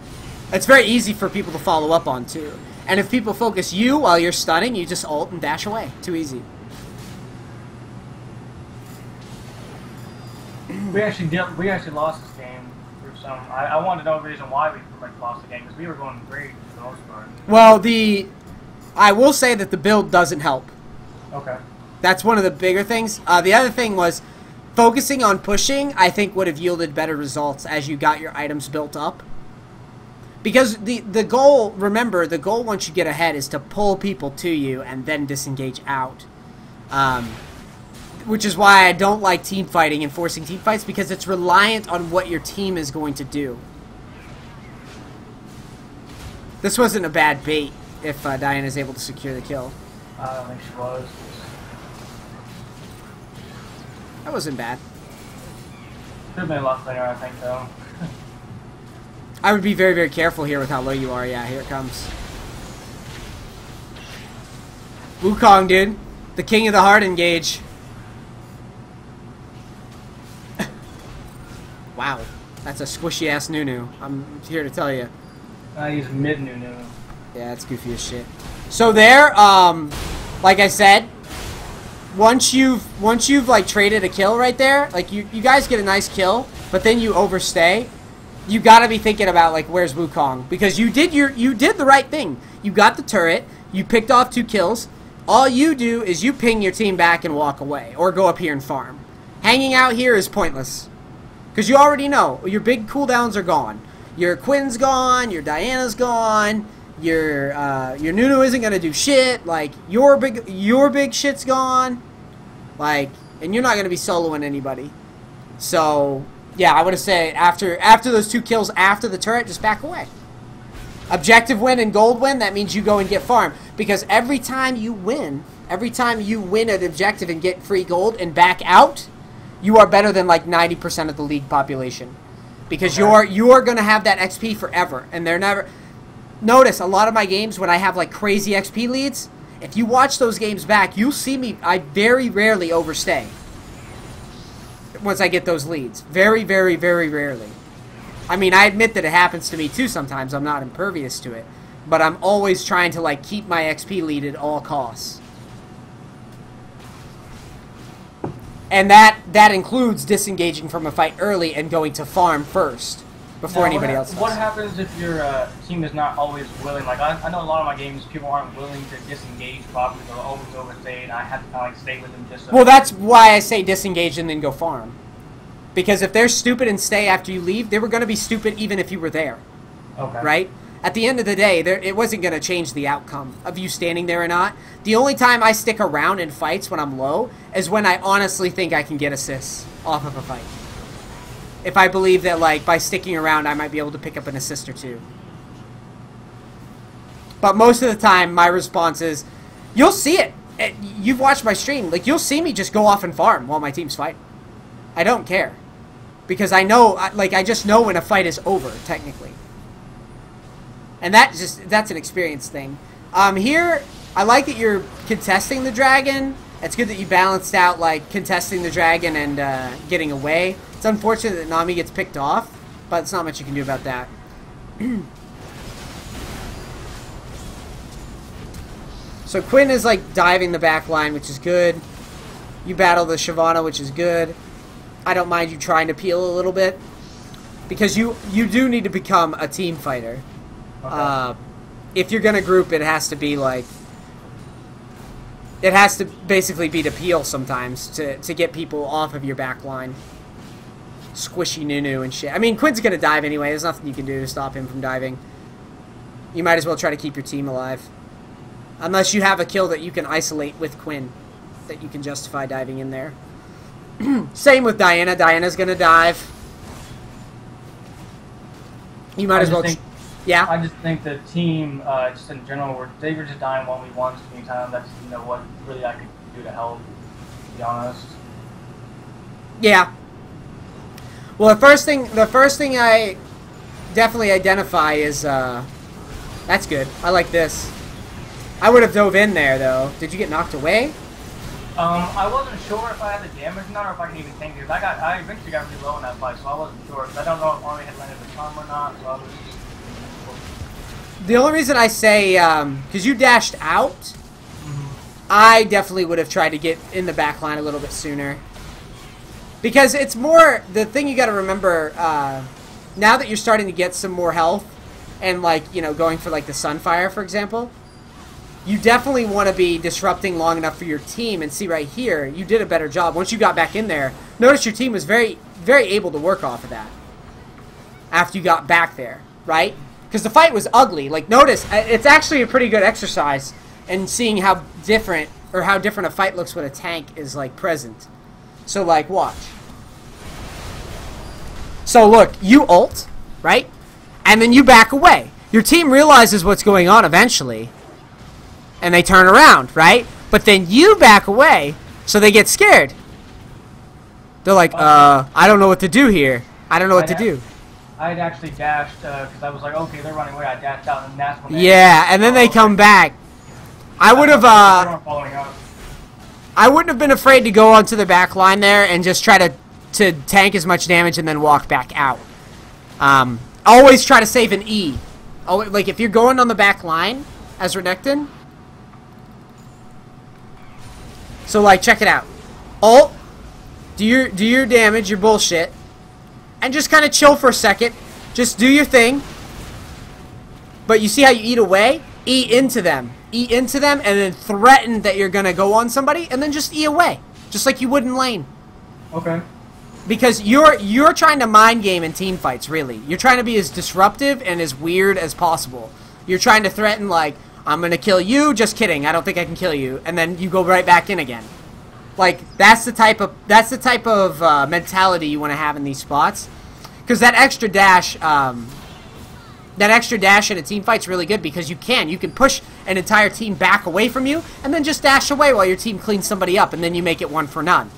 It's very easy for people to follow up on, too. And if people focus you while you're stunning, you just ult and dash away. Too easy. We actually lost this game through some... I wanted to know the reason why we lost the game, because we were going great for the most part. Well, I will say that the build doesn't help. Okay. That's one of the bigger things. The other thing was focusing on pushing, I think, would have yielded better results as you got your items built up. Because the goal, remember, the goal once you get ahead is to pull people to you and then disengage out. Which is why I don't like team fighting and forcing team fights, because it's reliant on what your team is going to do. This wasn't a bad bait if Diana's able to secure the kill. I don't think she was. That wasn't bad. Could have been a lot better, I think, though. I would be very, very careful here with how low you are. Yeah, here it comes. Wukong, dude. The king of the heart engage. Wow. That's a squishy-ass Nunu. I'm here to tell you. He's mid-Nunu. Yeah, it's goofy as shit. So there, like I said, once you've like traded a kill right there, like you guys get a nice kill, but then you overstay, you gotta be thinking about like where's Wukong, because you did the right thing. You got the turret, you picked off 2 kills. All you do is you ping your team back and walk away, or go up here and farm. Hanging out here is pointless, because you already know your big cooldowns are gone. Your Quinn's gone, your Diana's gone. Your Nunu isn't gonna do shit. Like your big shit's gone. Like, and you're not going to be soloing anybody. So, yeah, I would say after those 2 kills after the turret, just back away. Objective win and gold win, that means you go and get farm. Because every time you win an objective and get free gold and back out, you are better than like 90% of the league population. Because you're going to have that XP forever. And they're never... Notice, a lot of my games, when I have like crazy XP leads, if you watch those games back, you'll see me, I very rarely overstay. Once I get those leads. Very, very, very rarely. I mean, I admit that it happens to me too sometimes. I'm not impervious to it. But I'm always trying to, like, keep my XP lead at all costs. And that includes disengaging from a fight early and going to farm first. Before anybody else does. What happens if your team is not always willing? Like, I know a lot of my games, people aren't willing to disengage properly. They'll always overstay, and I have to kind of, like, stay with them just so... Well, that's why I say disengage and then go farm. Because if they're stupid and stay after you leave, they were going to be stupid even if you were there. Okay. Right? At the end of the day, it wasn't going to change the outcome of you standing there or not. The only time I stick around in fights when I'm low is when I honestly think I can get assists off of a fight. If I believe that, like, by sticking around, I might be able to pick up an assist or 2. But most of the time, my response is, you'll see it. You've watched my stream. Like, you'll see me just go off and farm while my team's fighting. I don't care. Because I know, like, I just know when a fight is over, technically. And that's an experience thing. Here, I like that you're contesting the dragon. It's good that you balanced out, like, contesting the dragon and getting away. It's unfortunate that Nami gets picked off, but it's not much you can do about that. So Quinn is, like, diving the back line, which is good. You battle the Shyvana, which is good. I don't mind you trying to peel a little bit. Because you do need to become a team fighter. Okay. If you're going to group, it has to be, like... It has to basically be to peel sometimes to get people off of your back line. Squishy Nunu and shit. I mean, Quinn's going to dive anyway. There's nothing you can do to stop him from diving. You might as well try to keep your team alive. Unless you have a kill that you can isolate with Quinn. That you can justify diving in there. Same with Diana. Diana's going to dive. You might as well... Yeah? I just think the team, just in general, they were just dying 1v1s too many times. That's, you know, what really I could do to help, to be honest. Yeah. Well, the first thing I definitely identify is, that's good. I like this. I would have dove in there, though. Did you get knocked away? I wasn't sure if I had the damage or not, or if I can even tank it. I eventually got really low in that fight, so I wasn't sure. I don't know if Army had landed the charm or not, so I was just... The only reason I say, because you dashed out, I definitely would have tried to get in the back line a little bit sooner. Because it's more, the thing you got to remember, now that you're starting to get some more health, and, like, you know, going for, like, the Sunfire, for example, you definitely want to be disrupting long enough for your team. And see right here, you did a better job. Once you got back in there, notice your team was very, very able to work off of that after you got back there, right? Because the fight was ugly. Like, notice, it's actually a pretty good exercise in seeing how different a fight looks when a tank is, like, present. So, like, watch. So, look, you ult, right? And then you back away. Your team realizes what's going on eventually, and they turn around, right? But then you back away, so they get scared. They're like, I don't know what to do here. I don't know what to do. I had actually dashed, because I was like, okay, they're running away. I dashed out, and that's when they... Yeah, and then they come back. I would have, I wouldn't have been afraid to go onto the back line there and just try to tank as much damage and then walk back out. Always try to save an E. Like, if you're going on the back line as Renekton... So, like, check it out. Ult, do your damage, your bullshit, and just kind of chill for a second. Just do your thing. But you see how you eat away? E into them. E into them, and then threaten that you're going to go on somebody, and then just E away. Just like you would in lane. Okay. Because you're trying to mind game in team fights, really. You're trying to be as disruptive and as weird as possible. You're trying to threaten, like, I'm going to kill you. Just kidding. I don't think I can kill you. And then you go right back in again. Like that's the type of mentality you want to have in these spots, because that extra dash in a team fight's really good because you can push an entire team back away from you and then just dash away while your team cleans somebody up, and then you make it 1 for none.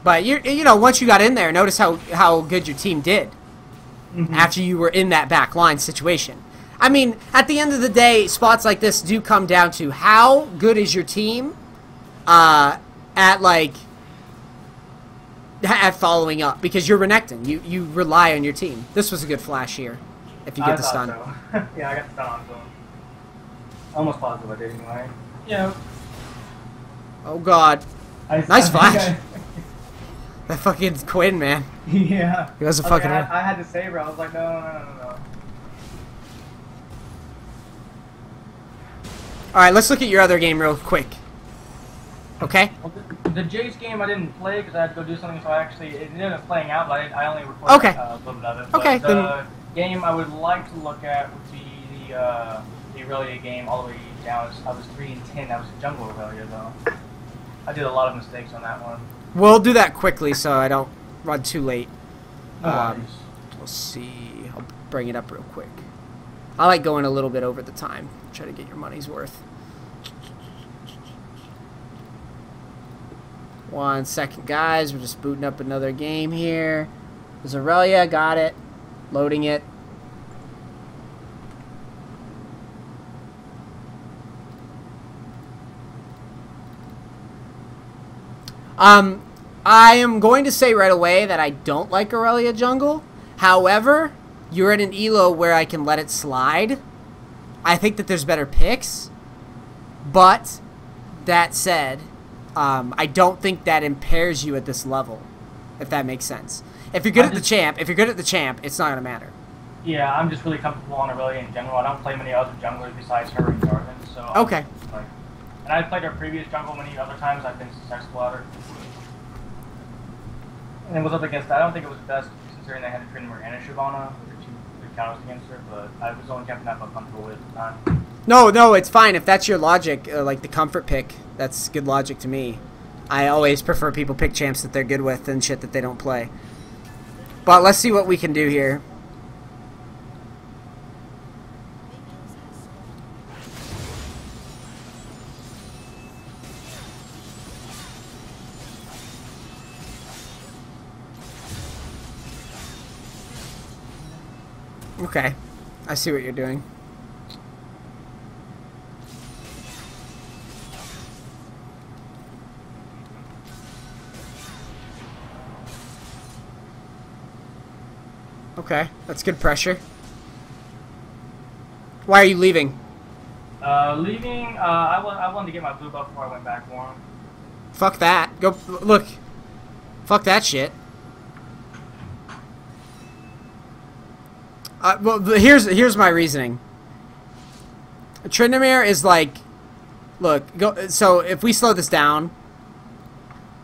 But you know, once you got in there, notice how good your team did after you were in that back line situation. I mean, at the end of the day, spots like this do come down to how good is your team at following up, because you're Renekton. You rely on your team. This was a good flash here, if you get the stun. So. Yeah, I got the stun on him. Almost positive I did anyway. Yeah. Oh god. Nice flash. That fucking Quinn, man. Yeah. He was a fucking... I had to save her. I was like, no. Alright, let's look at your other game real quick. Okay? Well, the Jace game I didn't play because I had to go do something, so it ended up playing out, but I only recorded a little bit of it. Okay, but the game I would like to look at would be the Irelia game all the way down. I was 3-10. That was a jungle Irelia, though. I did a lot of mistakes on that one. We'll do that quickly so I don't run too late. No Let's see. I'll bring it up real quick. I like going a little bit over the time. Try to get your money's worth. 1 second, guys. We're just booting up another game here. There's Irelia. Got it. Loading it. I am going to say right away that I don't like Irelia jungle. However, you're at an elo where I can let it slide. I think that there's better picks. But, that said, I don't think that impairs you at this level, if that makes sense. If you're good at the champ, it's not going to matter. Yeah, I'm just really comfortable on Irelia in general. I don't play many other junglers besides her and Jarvan, so... Okay. And I've played her previous jungle many other times. I've been successful at her. And it was up against... I don't think it was the best, considering they had a Trinmer and a Shyvana, which are two good counters against her, but I was only camping that much comfortable with at the time. No, it's fine. If that's your logic, like the comfort pick, that's good logic to me. I always prefer people pick champs that they're good with than shit that they don't play. But let's see what we can do here. Okay, I see what you're doing. Okay, that's good pressure. Why are you leaving? I wanted to get my blue buff before I went back for him. Fuck that. Go, look. Fuck that shit. Well, here's my reasoning. Tryndamere is like, look, go. So if we slow this down,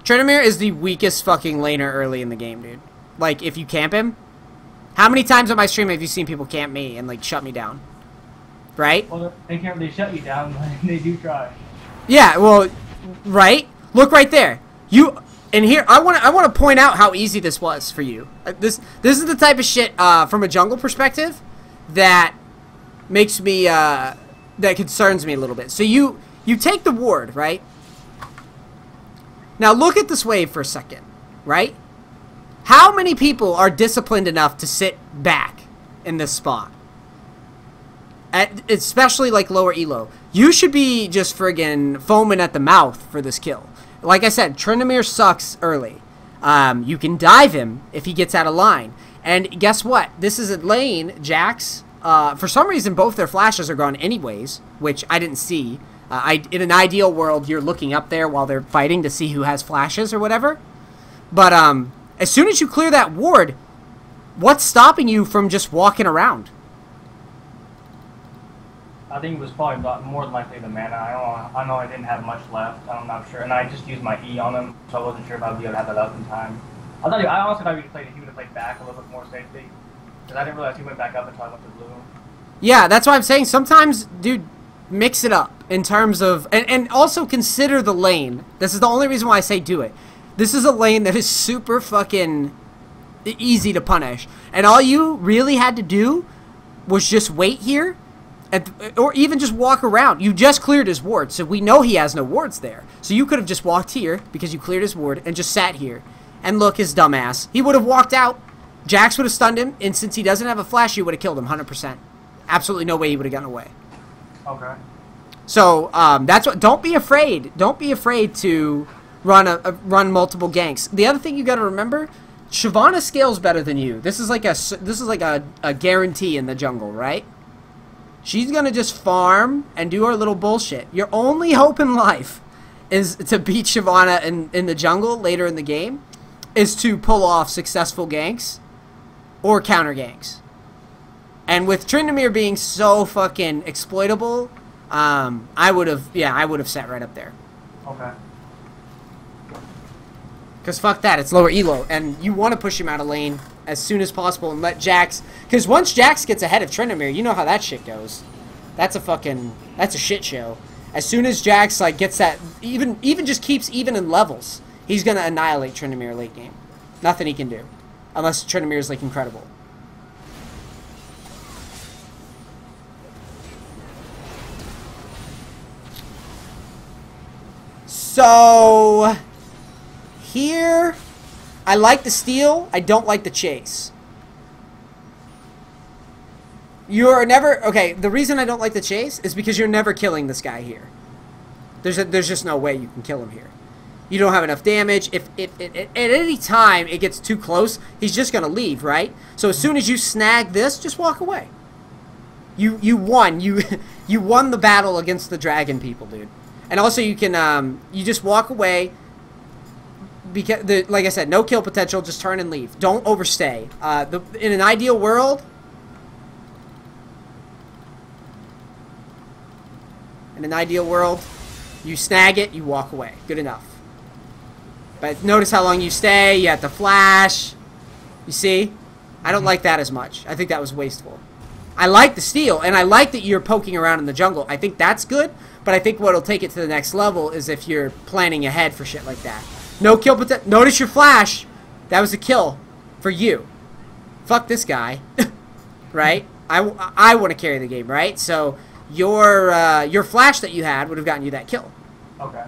Tryndamere is the weakest fucking laner early in the game, dude. Like, if you camp him, how many times on my stream have you seen people camp me and like shut me down? Right? Well, they can't really shut you down, but they do try. Yeah, well, right? Look right there. And here, I want to point out how easy this was for you. This is the type of shit from a jungle perspective that makes me that concerns me a little bit. So you take the ward, right? Now look at this wave for a second, right? How many people are disciplined enough to sit back in this spot? Especially like lower elo. You should be just friggin' foaming at the mouth for this kill. Like I said, Tryndamere sucks early. You can dive him if he gets out of line. And guess what? This is a lane, Jax. For some reason, both their flashes are gone anyways, which I didn't see. In an ideal world, you're looking up there while they're fighting to see who has flashes or whatever. But as soon as you clear that ward, what's stopping you from just walking around? I think it was probably more than likely the mana. I know I didn't have much left. I'm not sure, and I just used my E on him, so I wasn't sure if I would be able to have that up in time. I honestly thought he would have played back a little bit more safely, because I didn't realize he went back up until I went to blue. Yeah, that's why I'm saying sometimes, dude, mix it up. in terms of, and also consider the lane. This is the only reason why I say do it. This is a lane that is super fucking easy to punish, and all you really had to do was just wait here, or even just walk around. You just cleared his ward, so we know he has no wards there. So you could have just walked here because you cleared his ward and just sat here. And look, his dumbass. He would have walked out. Jax would have stunned him, and since he doesn't have a flash, you would have killed him 100%. Absolutely no way he would have gotten away. Okay. So that's what. Don't be afraid. Don't be afraid to run multiple ganks. The other thing you got to remember, Shyvana scales better than you. This is like a guarantee in the jungle, right? She's gonna just farm and do her little bullshit. Your only hope in life is to beat Shyvana in the jungle later in the game, is to pull off successful ganks or counter ganks. And with Tryndamere being so fucking exploitable, I would have sat right up there. Okay. Because fuck that, it's lower elo, and you want to push him out of lane as soon as possible and let Jax... Because once Jax gets ahead of Tryndamere, you know how that shit goes. That's a shit show. As soon as Jax like gets that, even just keeps even in levels, he's gonna annihilate Tryndamere late game. Nothing he can do, unless Tryndamere is like incredible. So here, I like the steal. I don't like the chase. You're never... Okay, the reason I don't like the chase is because you're never killing this guy here. There's just no way you can kill him here. You don't have enough damage. If at any time it gets too close, he's just going to leave, right? So as soon as you snag this, just walk away. You won. You won the battle against the dragon people, dude. And also you can... you just walk away. Because, like I said, no kill potential. Just turn and leave. Don't overstay. In an ideal world... In an ideal world, you snag it, you walk away. Good enough. But notice how long you stay. You have to flash. You see? I don't like that as much. I think that was wasteful. I like the steal, and I like that you're poking around in the jungle. I think that's good, but I think what'll take it to the next level is if you're planning ahead for shit like that. No kill potential. Notice your flash. That was a kill for you. Fuck this guy. Right? I want to carry the game, right? So... Your flash that you had would have gotten you that kill. Okay.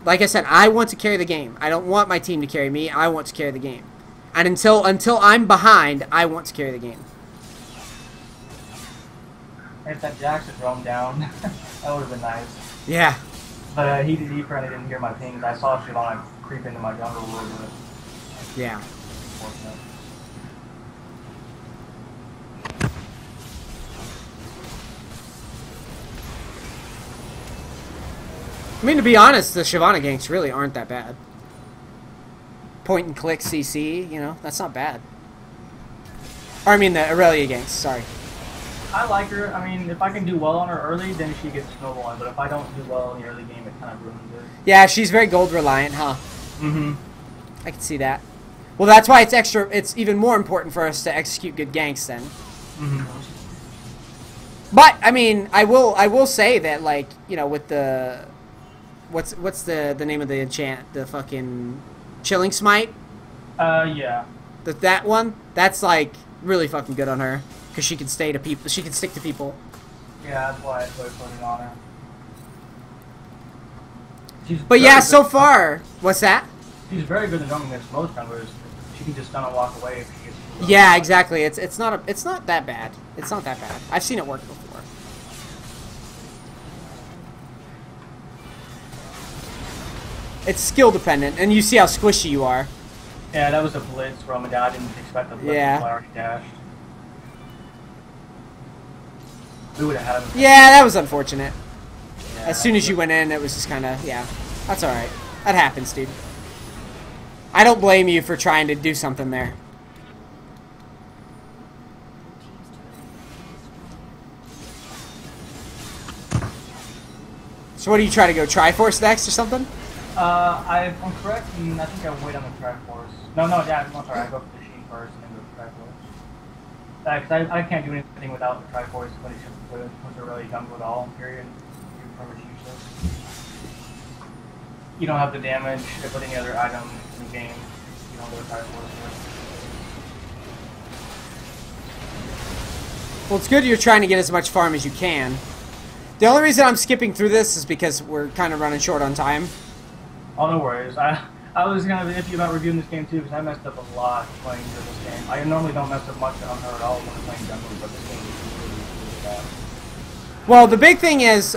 Like I said, I want to carry the game. I don't want my team to carry me. I want to carry the game. And until I'm behind, I want to carry the game. If that Jax had roamed down, that would have been nice. Yeah. But he apparently didn't hear my pings. I saw Shyvana creep into my jungle a little bit. Yeah. Unfortunate. I mean, to be honest, the Shyvana ganks really aren't that bad. Point and click CC, you know, that's not bad. Or I mean the Irelia ganks, sorry. I like her. I mean, if I can do well on her early, then she gets snowballing. But if I don't do well in the early game, it kind of ruins it. Yeah, she's very gold reliant, huh? Mm-hmm. I can see that. Well, that's why it's even more important for us to execute good ganks then. Mm-hmm. But I mean, I will say that, like, you know, with the what's the name of the enchant? The fucking Chilling Smite? Yeah. That one? That's like really fucking good on her because she can stay to people. She can stick to people. Yeah, that's why I started putting on her. But yeah, so far, what's that? She's very good in jungle against most junglers. She can just stun and walk away if she gets too low. Yeah, exactly. It's not that bad. It's not that bad. I've seen it work before. It's skill dependent, and you see how squishy you are. Yeah, that was a blitz roaming down. I didn't expect the blitz. Yeah. So I already dashed. We would have had him. Yeah, that was unfortunate. Yeah, As soon as you went in, it was just kind of, yeah. That's alright. That happens, dude. I don't blame you for trying to do something there. So what do you try to go, Triforce next or something? I'm correct, and I think I wait on the Triforce. No, yeah, I'm sorry. I go for the Sheen first and then go for Triforce. Because I can't do anything without the Triforce when it's really jungle at all, period. pretty much useless. You don't have the damage with any other item in the game. You don't go try for it. Well, it's good you're trying to get as much farm as you can. The only reason I'm skipping through this is because we're kind of running short on time. Oh, no worries. I was kind of iffy about reviewing this game too because I messed up a lot playing through this game. I normally don't mess up much on her at all when I'm playing jungle, but this game is really, really bad. Well, the big thing is,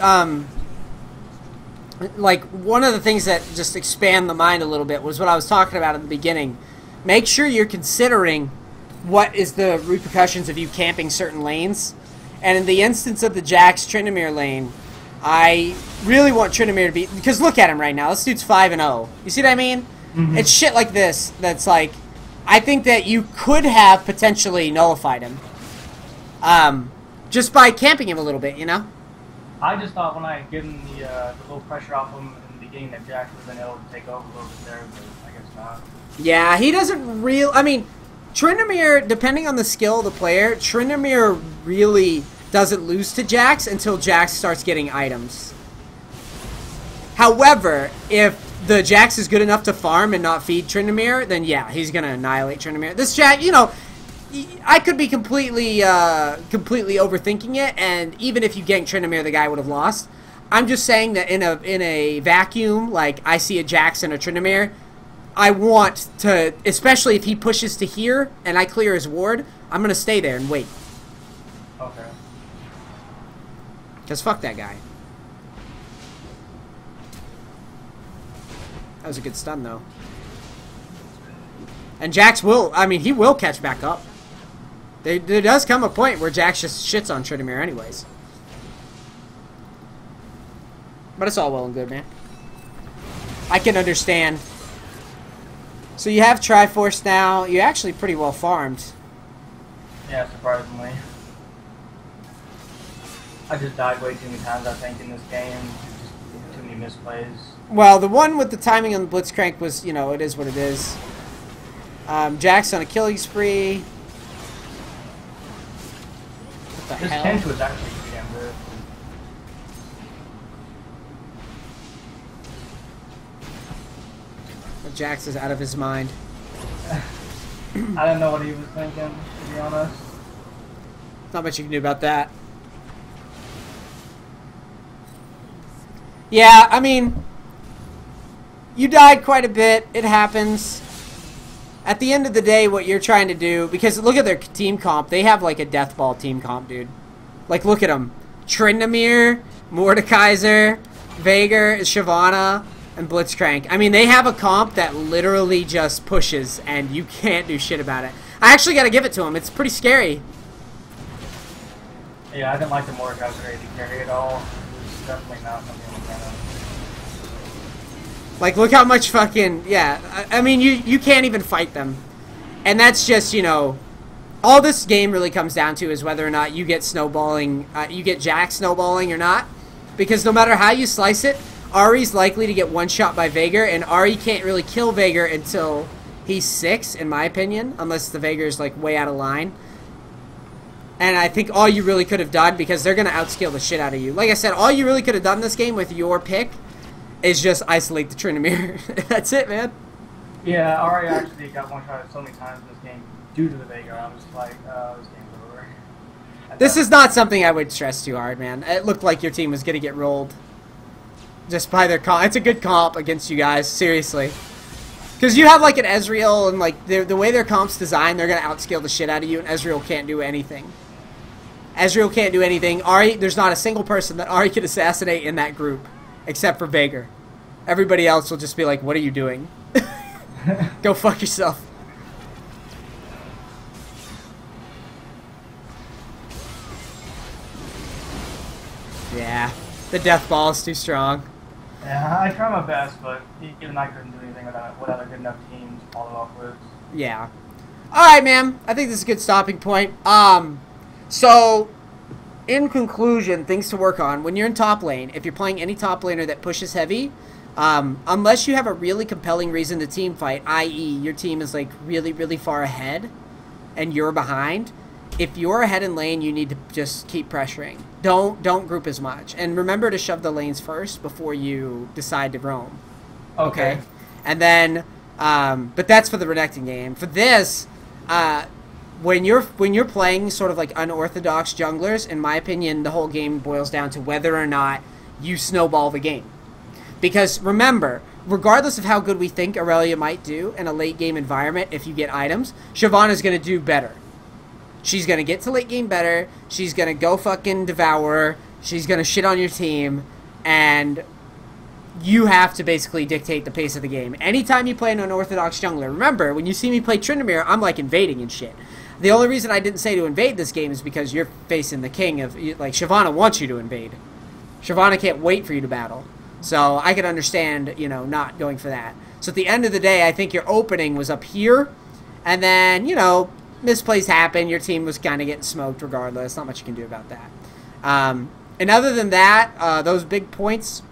like, one of the things that just expand the mind a little bit was what I was talking about at the beginning. Make sure you're considering what is the repercussions of you camping certain lanes. And in the instance of the Jax Tryndamere lane, I really want Tryndamere to be... Because look at him right now. This dude's 5-0. You see what I mean? Mm-hmm. It's shit like this that's like... I think that you could have potentially nullified him. Just by camping him a little bit, you know? I just thought when I had given the little pressure off him in the beginning that Jax would have been able to take over a little bit there, but I guess not. Yeah, he doesn't real... I mean, Tryndamere, depending on the skill of the player, Tryndamere really doesn't lose to Jax until Jax starts getting items. However, if the Jax is good enough to farm and not feed Tryndamere, then yeah, he's going to annihilate Tryndamere. This Jax, you know... I could be completely overthinking it, and even if you gank Tryndamere, the guy would have lost. I'm just saying that in a vacuum, like I see a Jax and a Tryndamere, I want to, especially if he pushes to here and I clear his ward, I'm gonna stay there and wait. Okay. Cause fuck that guy. That was a good stun though. And Jax will, I mean, he will catch back up. There does come a point where Jax just shits on Tryndamere anyways. But it's all well and good, man. I can understand. So you have Triforce now. You're actually pretty well farmed. Yeah, surprisingly. I just died way too many times, I think, in this game. Just too many misplays. Well, the one with the timing on the Blitzcrank was, you know, it is what it is. Jax on a killing spree. What the this hell? pinch was actually pretty damn good. Jax is out of his mind. I don't know what he was thinking, to be honest. Not much you can do about that. Yeah, I mean, you died quite a bit. It happens. At the end of the day, what you're trying to do, because look at their team comp. They have like a death ball team comp, dude. Like, look at them. Tryndamere, Mordekaiser, Veigar, Shyvana, and Blitzcrank. I mean, they have a comp that literally just pushes, and you can't do shit about it. I actually got to give it to them. It's pretty scary. Yeah, I didn't like the Mordekaiser AD carry at all. It was definitely not something I'm a fan of. Like, look how much fucking... Yeah, I mean, you can't even fight them. And that's just, you know... All this game really comes down to is whether or not you get snowballing... you get Jax snowballing or not. Because no matter how you slice it, Ahri's likely to get one-shot by Veigar, and Ahri can't really kill Veigar until he's 6, in my opinion. Unless the Veigar's, like, way out of line. And I think all you really could have done, because they're going to outscale the shit out of you. Like I said, all you really could have done this game with your pick... is just isolate the Tryndamere. That's it, man. Yeah, Ahri actually got one shot so many times in this game due to the Veigar. I was like, this game's over. This is not something I would stress too hard, man. It looked like your team was going to get rolled. Just by their comp. It's a good comp against you guys, seriously. Because you have like an Ezreal, and like the way their comp's designed, they're going to outscale the shit out of you, and Ezreal can't do anything. Ezreal can't do anything. Ahri, there's not a single person that Ahri could assassinate in that group. Except for Veigar. Everybody else will just be like, what are you doing? Go fuck yourself. Yeah, the death ball is too strong. Yeah, I tried my best, but even I couldn't do anything without a good enough team to follow up with. Yeah. Alright, man. I think this is a good stopping point. So... in conclusion, things to work on. When you're in top lane, if you're playing any top laner that pushes heavy, unless you have a really compelling reason to team fight, i.e. your team is like really, really far ahead and you're behind, if you're ahead in lane, you need to just keep pressuring. Don't group as much. And remember to shove the lanes first before you decide to roam. Okay. And then, but that's for the Renekton game. For this, when you're playing sort of like unorthodox junglers, in my opinion, the whole game boils down to whether or not you snowball the game. Because remember, regardless of how good we think Irelia might do in a late game environment, if you get items, Shyvana's going to do better. She's going to get to late game better. She's going to go fucking devour. She's going to shit on your team. And you have to basically dictate the pace of the game. Anytime you play an unorthodox jungler, remember, when you see me play Tryndamere, I'm like invading and shit. The only reason I didn't say to invade this game is because you're facing the king of, like, Shyvana wants you to invade. Shyvana can't wait for you to battle. So I could understand, you know, not going for that. So at the end of the day, I think your opening was up here. And then, you know, misplays happen. Your team was kind of getting smoked regardless. Not much you can do about that. And other than that, those big points,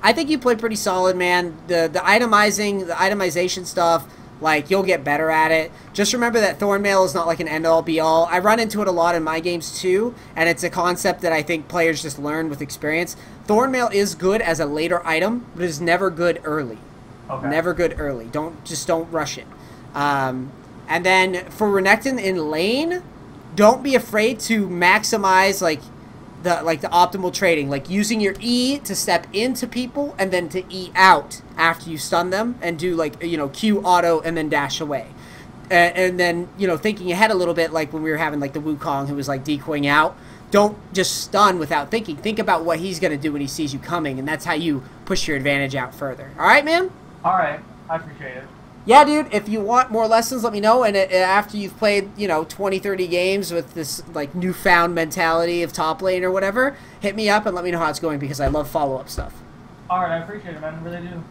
I think you played pretty solid, man. The itemization stuff, like, you'll get better at it. Just remember that Thornmail is not like an end-all, be-all. I run into it a lot in my games, too, and it's a concept that I think players just learn with experience. Thornmail is good as a later item, but is never good early. Okay. Never good early. Don't rush it. And then for Renekton in lane, don't be afraid to maximize, like the optimal trading, like using your E to step into people and then to E out after you stun them and do, like, you know, Q auto and then dash away. And then, you know, thinking ahead a little bit, like when we were having like the Wukong who was like decoying out. Don't just stun without thinking. Think about what he's going to do when he sees you coming, and that's how you push your advantage out further. All right, man? All right. I appreciate it. Yeah, dude, if you want more lessons, let me know. And after you've played, you know, 20, 30 games with this, like, newfound mentality of top lane or whatever, hit me up and let me know how it's going because I love follow-up stuff. All right, I appreciate it, man. I really do.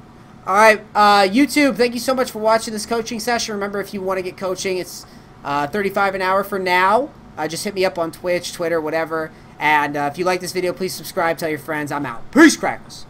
All right, YouTube, thank you so much for watching this coaching session. Remember, if you want to get coaching, it's $35 an hour for now. Just hit me up on Twitch, Twitter, whatever. And if you like this video, please subscribe, tell your friends. I'm out. Peace, crackers.